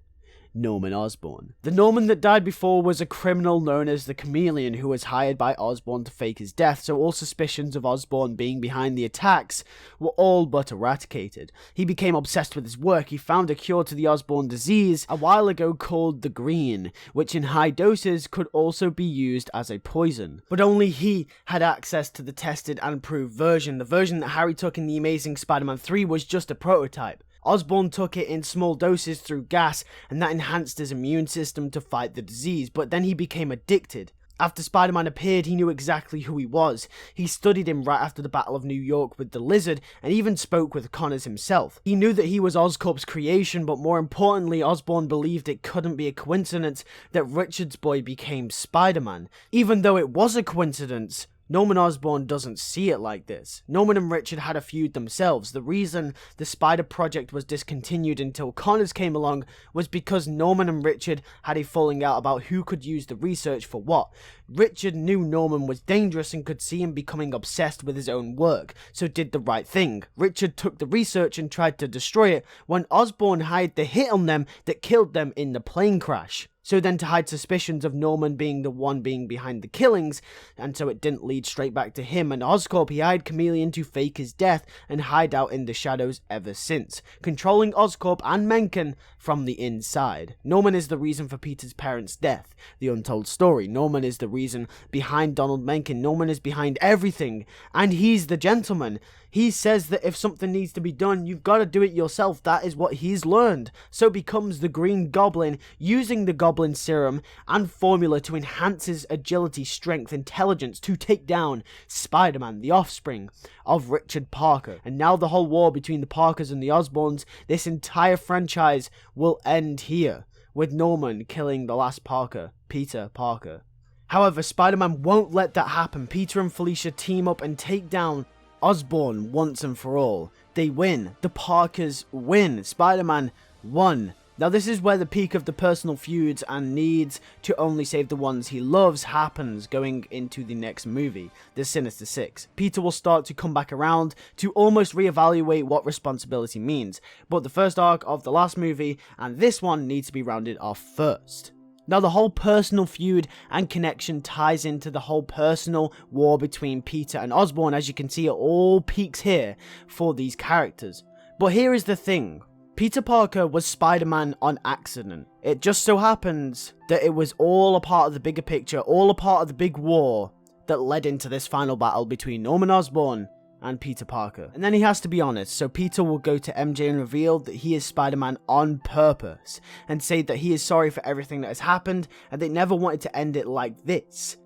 S1: Norman Osborn. The Norman that died before was a criminal known as the Chameleon who was hired by Osborn to fake his death, so all suspicions of Osborn being behind the attacks were all but eradicated. He became obsessed with his work. He found a cure to the Osborn disease a while ago called the Green, which in high doses could also be used as a poison. But only he had access to the tested and proved version. The version that Harry took in The Amazing Spider-Man 3 was just a prototype. Osborn took it in small doses through gas, and that enhanced his immune system to fight the disease, but then he became addicted. After Spider-Man appeared, he knew exactly who he was. He studied him right after the Battle of New York with the Lizard, and even spoke with Connors himself. He knew that he was Oscorp's creation, but more importantly, Osborn believed it couldn't be a coincidence that Richard's boy became Spider-Man. Even though it was a coincidence, Norman Osborn doesn't see it like this. Norman and Richard had a feud themselves. The reason the Spider Project was discontinued until Connors came along was because Norman and Richard had a falling out about who could use the research for what. Richard knew Norman was dangerous and could see him becoming obsessed with his own work, so did the right thing. Richard took the research and tried to destroy it when Osborn hired the hit on them that killed them in the plane crash. So then to hide suspicions of Norman being the one being behind the killings, and so it didn't lead straight back to him and Oscorp, he hired Chameleon to fake his death and hide out in the shadows ever since, controlling Oscorp and Mencken from the inside. Norman is the reason for Peter's parents' death, the untold story. Norman is the reason behind Donald Mencken. Norman is behind everything, and he's the Gentleman. He says that if something needs to be done, you've got to do it yourself. That is what he's learned. So becomes the Green Goblin, using the Goblin Serum and formula to enhance his agility, strength, intelligence to take down Spider-Man, the offspring of Richard Parker. And now the whole war between the Parkers and the Osborns, this entire franchise will end here, with Norman killing the last Parker, Peter Parker. However, Spider-Man won't let that happen. Peter and Felicia team up and take down Osborn once and for all. They win. The Parkers win. Spider-Man won. Now this is where the peak of the personal feuds and needs to only save the ones he loves happens going into the next movie, the Sinister Six. Peter will start to come back around to almost reevaluate what responsibility means, but the first arc of the last movie and this one needs to be rounded off first. Now the whole personal feud and connection ties into the whole personal war between Peter and Osborn. As you can see, it all peaks here for these characters. But here is the thing. Peter Parker was Spider-Man on accident. It just so happens that it was all a part of the bigger picture, all a part of the big war that led into this final battle between Norman Osborn and Peter Parker. And then he has to be honest, so Peter will go to MJ and reveal that he is Spider-Man on purpose, and say that he is sorry for everything that has happened, and they never wanted to end it like this.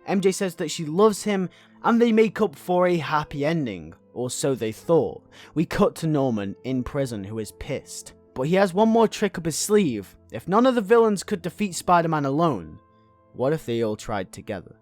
S1: MJ says that she loves him, and they make up for a happy ending, or so they thought. We cut to Norman in prison, who is pissed. But he has one more trick up his sleeve. If none of the villains could defeat Spider-Man alone, what if they all tried together?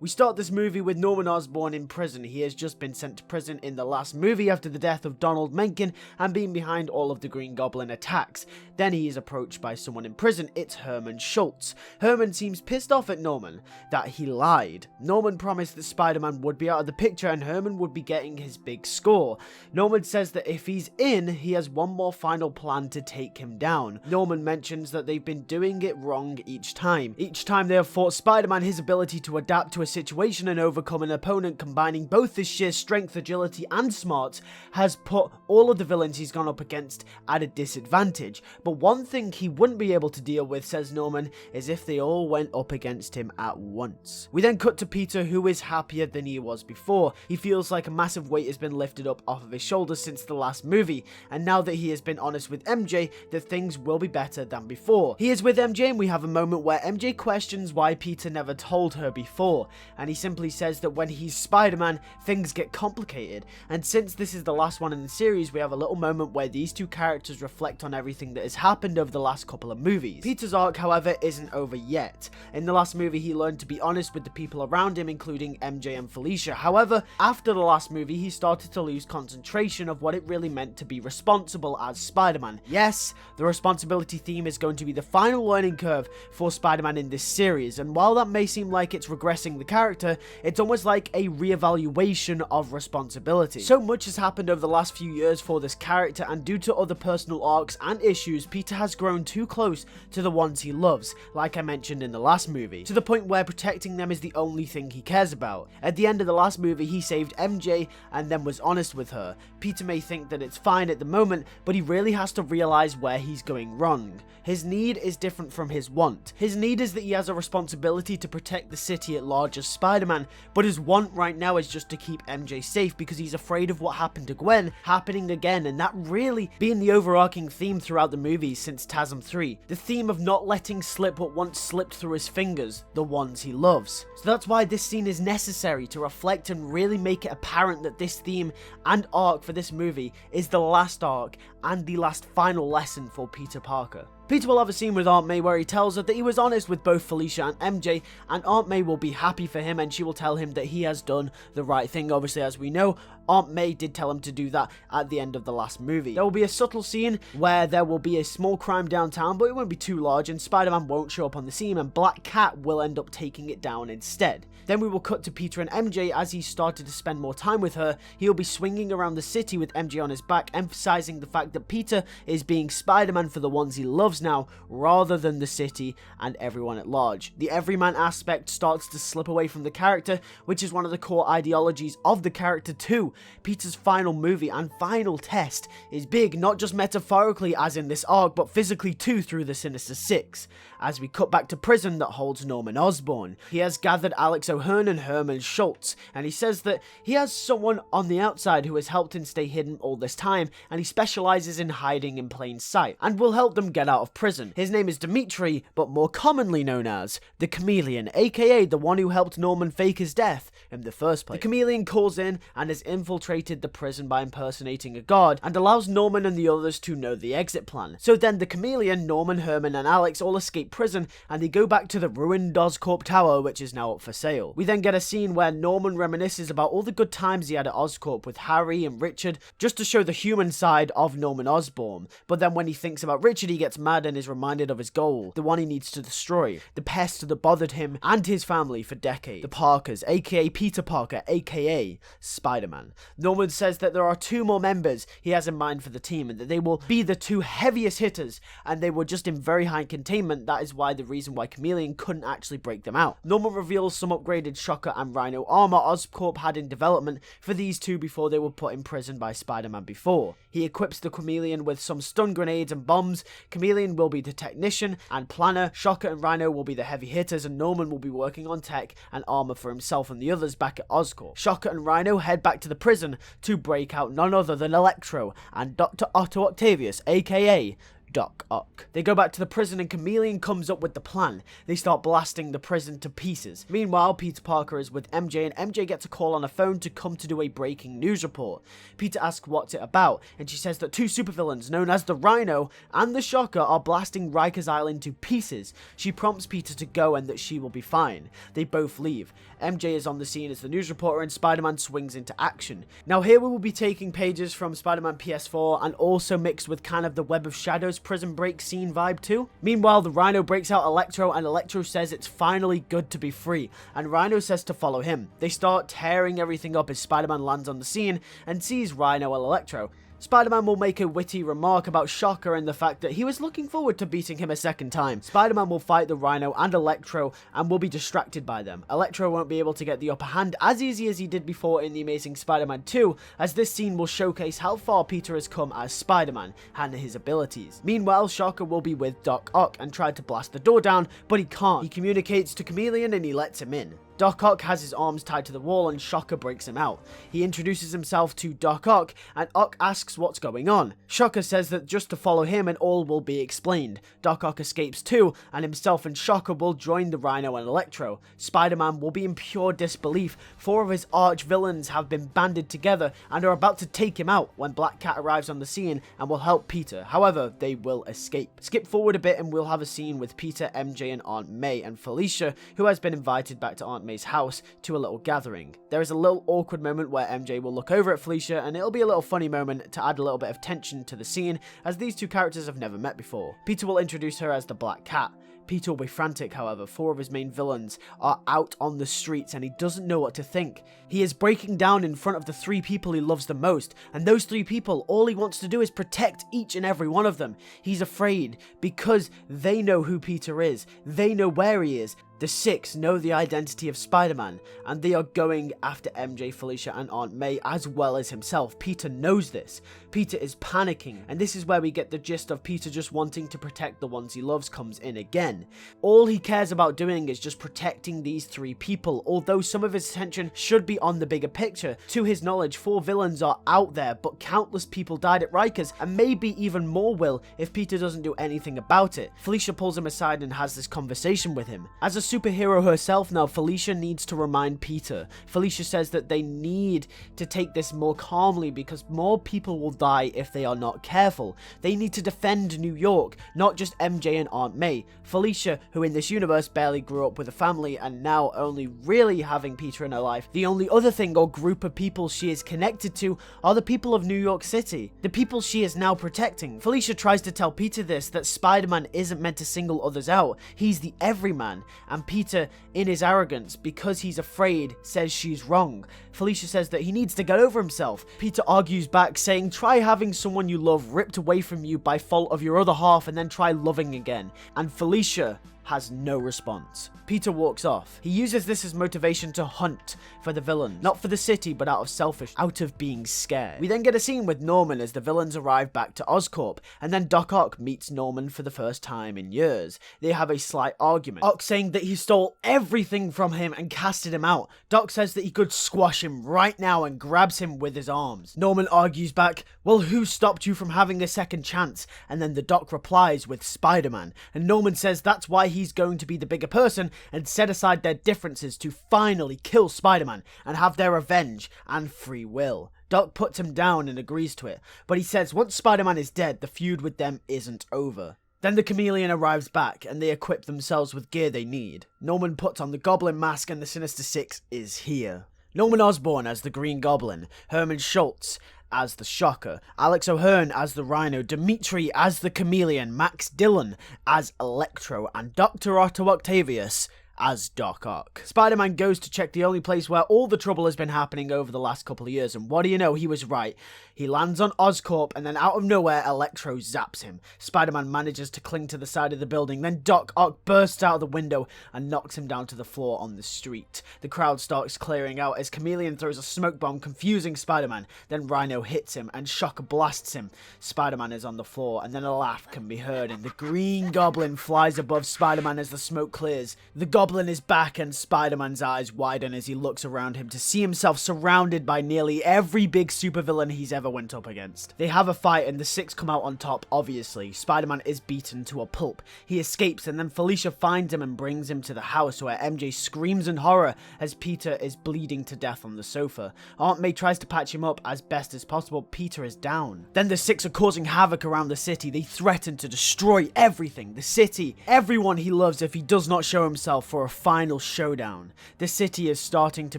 S1: We start this movie with Norman Osborn in prison. He has just been sent to prison in the last movie after the death of Donald Mencken and being behind all of the Green Goblin attacks. Then he is approached by someone in prison. It's Herman Schultz. Herman seems pissed off at Norman that he lied. Norman promised that Spider-Man would be out of the picture and Herman would be getting his big score. Norman says that if he's in, he has one more final plan to take him down. Norman mentions that they've been doing it wrong each time. Each time they have fought Spider-Man, his ability to adapt to a situation and overcome an opponent, combining both his sheer strength, agility and smarts, has put all of the villains he's gone up against at a disadvantage. But one thing he wouldn't be able to deal with, says Norman, is if they all went up against him at once. We then cut to Peter, who is happier than he was before. He feels like a massive weight has been lifted up off of his shoulders since the last movie, and now that he has been honest with MJ, that things will be better than before. He is with MJ and we have a moment where MJ questions why Peter never told her before. and he simply says that when he's Spider-Man, things get complicated. And since this is the last one in the series, we have a little moment where these two characters reflect on everything that has happened over the last couple of movies. Peter's arc, however, isn't over yet. In the last movie, he learned to be honest with the people around him, including MJ and Felicia. However, after the last movie, he started to lose concentration of what it really meant to be responsible as Spider-Man. Yes, the responsibility theme is going to be the final learning curve for Spider-Man in this series, and while that may seem like it's regressing the character, it's almost like a re-evaluation of responsibility. So much has happened over the last few years for this character, and due to other personal arcs and issues, Peter has grown too close to the ones he loves, like I mentioned in the last movie, to the point where protecting them is the only thing he cares about. At the end of the last movie, he saved MJ and then was honest with her. Peter may think that it's fine at the moment, but he really has to realize where he's going wrong. His need is different from his want. His need is that he has a responsibility to protect the city at large as Spider-Man, but his want right now is just to keep MJ safe because he's afraid of what happened to Gwen happening again, and that really being the overarching theme throughout the movies since Tasm 3. The theme of not letting slip what once slipped through his fingers, the ones he loves. So that's why this scene is necessary to reflect and really make it apparent that this theme and arc for this movie is the last arc and the last final lesson for Peter Parker. Peter will have a scene with Aunt May where he tells her that he was honest with both Felicia and MJ, and Aunt May will be happy for him and she will tell him that he has done the right thing. Obviously, as we know, Aunt May did tell him to do that at the end of the last movie. There will be a subtle scene where there will be a small crime downtown, but it won't be too large, and Spider-Man won't show up on the scene, and Black Cat will end up taking it down instead. Then we will cut to Peter and MJ as he started to spend more time with her. He'll be swinging around the city with MJ on his back, emphasizing the fact that Peter is being Spider-Man for the ones he loves now, rather than the city and everyone at large. The everyman aspect starts to slip away from the character, which is one of the core ideologies of the character too. Peter's final movie and final test is big, not just metaphorically as in this arc, but physically too through the Sinister Six. As we cut back to prison that holds Norman Osborn, he has gathered Alex O'Hearn and Herman Schultz, and he says that he has someone on the outside who has helped him stay hidden all this time, and he specializes in hiding in plain sight, and will help them get out of prison. His name is Dimitri, but more commonly known as the Chameleon, aka the one who helped Norman fake his death in the first place. The Chameleon calls in and has infiltrated the prison by impersonating a guard, and allows Norman and the others to know the exit plan. So then the Chameleon, Norman, Herman, and Alex all escape prison, and they go back to the ruined Oscorp Tower, which is now up for sale. We then get a scene where Norman reminisces about all the good times he had at Oscorp with Harry and Richard, just to show the human side of Norman Osborn. But then when he thinks about Richard, he gets mad and is reminded of his goal, the one he needs to destroy, the pest that bothered him and his family for decades, the Parkers, aka Peter Parker, aka Spider-Man. Norman says that there are 2 more members he has in mind for the team, and that they will be the 2 heaviest hitters, and they were just in very high containment. That is why the reason why Chameleon couldn't actually break them out. Norman reveals some upgraded Shocker and Rhino armor Oscorp had in development for these 2 before they were put in prison by Spider-Man before. He equips the Chameleon with some stun grenades and bombs. Chameleon will be the technician and planner, Shocker and Rhino will be the heavy hitters, and Norman will be working on tech and armor for himself and the others back at Oscorp. Shocker and Rhino head back to the prison to break out none other than Electro and Dr. Otto Octavius, aka Doc Ock. They go back to the prison and Chameleon comes up with the plan. They start blasting the prison to pieces. Meanwhile, Peter Parker is with MJ, and MJ gets a call on a phone to come to do a breaking news report. Peter asks what's it about, and she says that 2 supervillains known as the Rhino and the Shocker are blasting Rikers Island to pieces. She prompts Peter to go and that she will be fine. They both leave. MJ is on the scene as the news reporter, and Spider-Man swings into action. Now here we will be taking pages from Spider-Man PS4 and also mixed with kind of the Web of Shadows prison break scene vibe too. Meanwhile, the Rhino breaks out Electro, and Electro says it's finally good to be free, and Rhino says to follow him. They start tearing everything up as Spider-Man lands on the scene and sees Rhino and Electro. Spider-Man will make a witty remark about Shocker and the fact that he was looking forward to beating him a second time. Spider-Man will fight the Rhino and Electro and will be distracted by them. Electro won't be able to get the upper hand as easy as he did before in The Amazing Spider-Man 2, as this scene will showcase how far Peter has come as Spider-Man and his abilities. Meanwhile, Shocker will be with Doc Ock and try to blast the door down, but he can't. He communicates to Chameleon and he lets him in. Doc Ock has his arms tied to the wall and Shocker breaks him out. He introduces himself to Doc Ock and Ock asks what's going on. Shocker says that just to follow him and all will be explained. Doc Ock escapes too, and himself and Shocker will join the Rhino and Electro. Spider-Man will be in pure disbelief. 4 of his arch villains have been banded together and are about to take him out when Black Cat arrives on the scene and will help Peter. However, they will escape. Skip forward a bit and we'll have a scene with Peter, MJ and Aunt May and Felicia, who has been invited back to Aunt May's house to a little gathering. There is a little awkward moment where MJ will look over at Felicia and it'll be a little funny moment to add a little bit of tension to the scene as these two characters have never met before. Peter will introduce her as the Black Cat. Peter will be frantic, however. 4 of his main villains are out on the streets and he doesn't know what to think. He is breaking down in front of the 3 people he loves the most, and those 3 people, all he wants to do is protect each and every one of them. He's afraid because they know who Peter is, they know where he is. The 6 know the identity of Spider-Man, and they are going after MJ, Felicia, and Aunt May, as well as himself. Peter knows this. Peter is panicking, and this is where we get the gist of Peter just wanting to protect the ones he loves comes in again. All he cares about doing is just protecting these 3 people, although some of his attention should be on the bigger picture. To his knowledge, 4 villains are out there, but countless people died at Rikers, and maybe even more will if Peter doesn't do anything about it. Felicia pulls him aside and has this conversation with him. As a superhero herself now, Felicia needs to remind Peter. Felicia says that they need to take this more calmly because more people will die if they are not careful. They need to defend New York, not just MJ and Aunt May. Felicia, who in this universe barely grew up with a family and now only really having Peter in her life, the only other thing or group of people she is connected to are the people of New York City, the people she is now protecting. Felicia tries to tell Peter this, that Spider-Man isn't meant to single others out. He's the everyman, and Peter, in his arrogance, because he's afraid, says she's wrong. Felicia says that he needs to get over himself. Peter argues back, saying, try having someone you love ripped away from you by fault of your other half and then try loving again. And Felicia has no response. Peter walks off. He uses this as motivation to hunt for the villain, not for the city, but out of being scared. We then get a scene with Norman as the villains arrive back to Oscorp, and then Doc Ock meets Norman for the first time in years. They have a slight argument. Ock saying that he stole everything from him and casted him out. Doc says that he could squash him right now and grabs him with his arms. Norman argues back, well, who stopped you from having a second chance? And then the Doc replies with Spider-Man, and Norman says that's why he's going to be the bigger person and set aside their differences to finally kill Spider-Man and have their revenge and free will. Doc puts him down and agrees to it, but he says once Spider-Man is dead, the feud with them isn't over. Then the Chameleon arrives back and they equip themselves with gear they need. Norman puts on the Goblin mask and the Sinister Six is here. Norman Osborn as the Green Goblin, Herman Schultz as the Shocker, Alex O'Hearn as the Rhino, Dimitri as the Chameleon, Max Dillon as Electro, and Dr. Otto Octavius as Doc Ock. Spider-Man goes to check the only place where all the trouble has been happening over the last couple of years, and what do you know, he was right. He lands on Oscorp, and then out of nowhere, Electro zaps him. Spider-Man manages to cling to the side of the building, then Doc Ock bursts out of the window and knocks him down to the floor on the street. The crowd starts clearing out as Chameleon throws a smoke bomb, confusing Spider-Man. Then Rhino hits him, and Shocker blasts him. Spider-Man is on the floor, and then a laugh can be heard, and the Green Goblin flies above Spider-Man as the smoke clears. The Goblin is back, and Spider-Man's eyes widen as he looks around him to see himself surrounded by nearly every big supervillain he's ever went up against. They have a fight and the Six come out on top, obviously. Spider-Man is beaten to a pulp. He escapes, and then Felicia finds him and brings him to the house where MJ screams in horror as Peter is bleeding to death on the sofa. Aunt May tries to patch him up as best as possible. Peter is down. Then the Six are causing havoc around the city. They threaten to destroy everything, the city, everyone he loves if he does not show himself for a final showdown. The city is starting to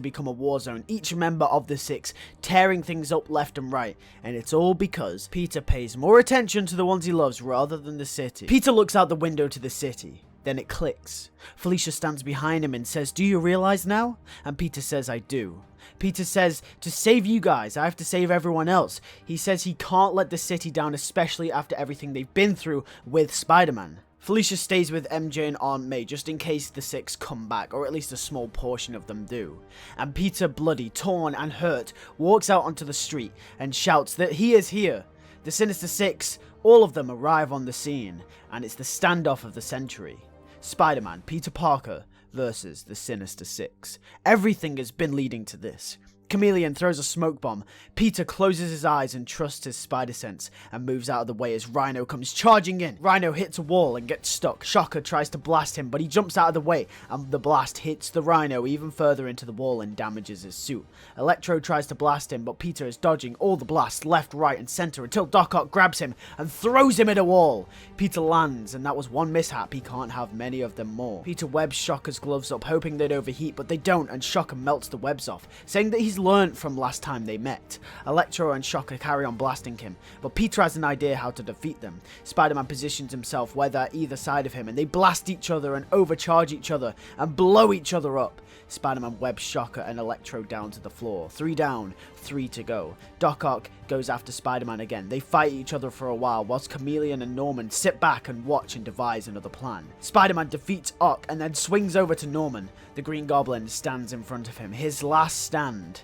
S1: become a war zone, each member of the Six tearing things up left and right, and it's all because Peter pays more attention to the ones he loves rather than the city. Peter looks out the window to the city. Then it clicks. Felicia stands behind him and says, "Do you realize now?" And Peter says, "I do." Peter says, "To save you guys, I have to save everyone else." He says he can't let the city down, especially after everything they've been through with Spider-Man. Felicia stays with MJ and Aunt May just in case the Six come back, or at least a small portion of them do. And Peter, bloody, torn and hurt, walks out onto the street and shouts that he is here. The Sinister Six, all of them arrive on the scene, and it's the standoff of the century. Spider-Man, Peter Parker, versus the Sinister Six. Everything has been leading to this. Chameleon throws a smoke bomb. Peter closes his eyes and trusts his spider sense and moves out of the way as Rhino comes charging in. Rhino hits a wall and gets stuck. Shocker tries to blast him, but he jumps out of the way and the blast hits the Rhino even further into the wall and damages his suit. Electro tries to blast him, but Peter is dodging all the blasts left, right and center until Doc Ock grabs him and throws him at a wall. Peter lands, and that was one mishap. He can't have many of them more. Peter webs Shocker's gloves up, hoping they'd overheat, but they don't, and Shocker melts the webs off, saying that he's learned from last time they met. Electro and Shocker carry on blasting him, but Peter has an idea how to defeat them. Spider-Man positions himself where they're either side of him, and they blast each other and overcharge each other and blow each other up. Spider-Man webs Shocker and Electro down to the floor. 3 down, 3 to go. Doc Ock goes after Spider-Man again. They fight each other for a while, whilst Chameleon and Norman sit back and watch and devise another plan. Spider-Man defeats Ock and then swings over to Norman. The Green Goblin stands in front of him, his last stand.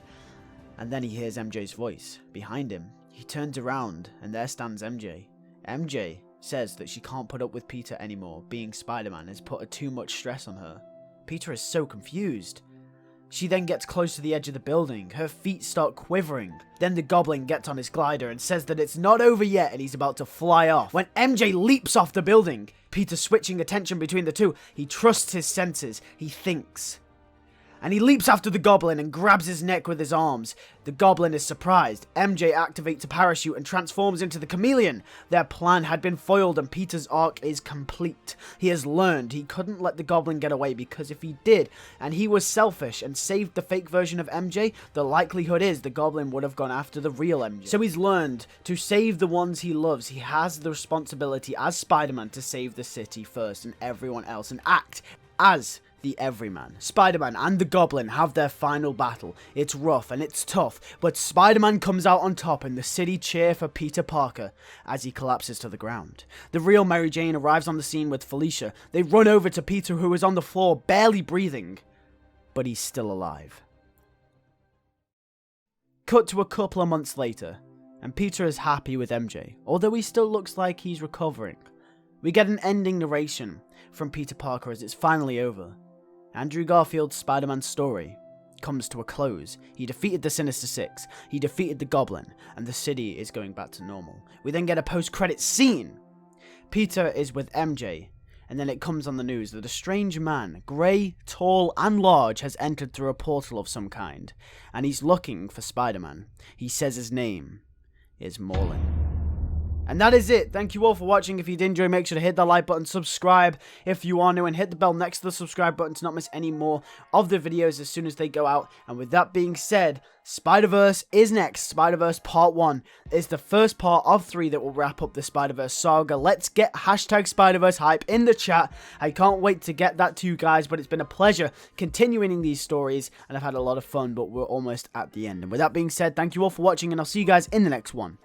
S1: And then he hears MJ's voice behind him. He turns around and there stands MJ. MJ says that she can't put up with Peter anymore. Being Spider-Man has put too much stress on her. Peter is so confused. She then gets close to the edge of the building. Her feet start quivering. Then the Goblin gets on his glider and says that it's not over yet and he's about to fly off. When MJ leaps off the building, Peter switching attention between the two. He trusts his senses. He thinks. And he leaps after the Goblin and grabs his neck with his arms. The Goblin is surprised. MJ activates a parachute and transforms into the Chameleon. Their plan had been foiled and Peter's arc is complete. He has learned he couldn't let the Goblin get away, because if he did, and he was selfish and saved the fake version of MJ, the likelihood is the Goblin would have gone after the real MJ. So he's learned to save the ones he loves. He has the responsibility as Spider-Man to save the city first and everyone else and act as the everyman. Spider-Man and the Goblin have their final battle. It's rough and it's tough, but Spider-Man comes out on top and the city cheer for Peter Parker as he collapses to the ground. The real Mary Jane arrives on the scene with Felicia. They run over to Peter, who is on the floor barely breathing, but he's still alive. Cut to a couple of months later, and Peter is happy with MJ, although he still looks like he's recovering. We get an ending narration from Peter Parker as it's finally over. Andrew Garfield's Spider-Man story comes to a close. He defeated the Sinister Six, he defeated the Goblin, and the city is going back to normal. We then get a post-credits scene. Peter is with MJ, and then it comes on the news that a strange man, grey, tall, and large, has entered through a portal of some kind, and he's looking for Spider-Man. He says his name is Morlun. And that is it. Thank you all for watching. If you did enjoy, make sure to hit that like button, subscribe if you are new, and hit the bell next to the subscribe button to not miss any more of the videos as soon as they go out. And with that being said, Spider-Verse is next. Spider-Verse Part 1 is the first part of 3 that will wrap up the Spider-Verse saga. Let's get hashtag Spider-Verse hype in the chat. I can't wait to get that to you guys, but it's been a pleasure continuing these stories, and I've had a lot of fun, but we're almost at the end. And with that being said, thank you all for watching, and I'll see you guys in the next one.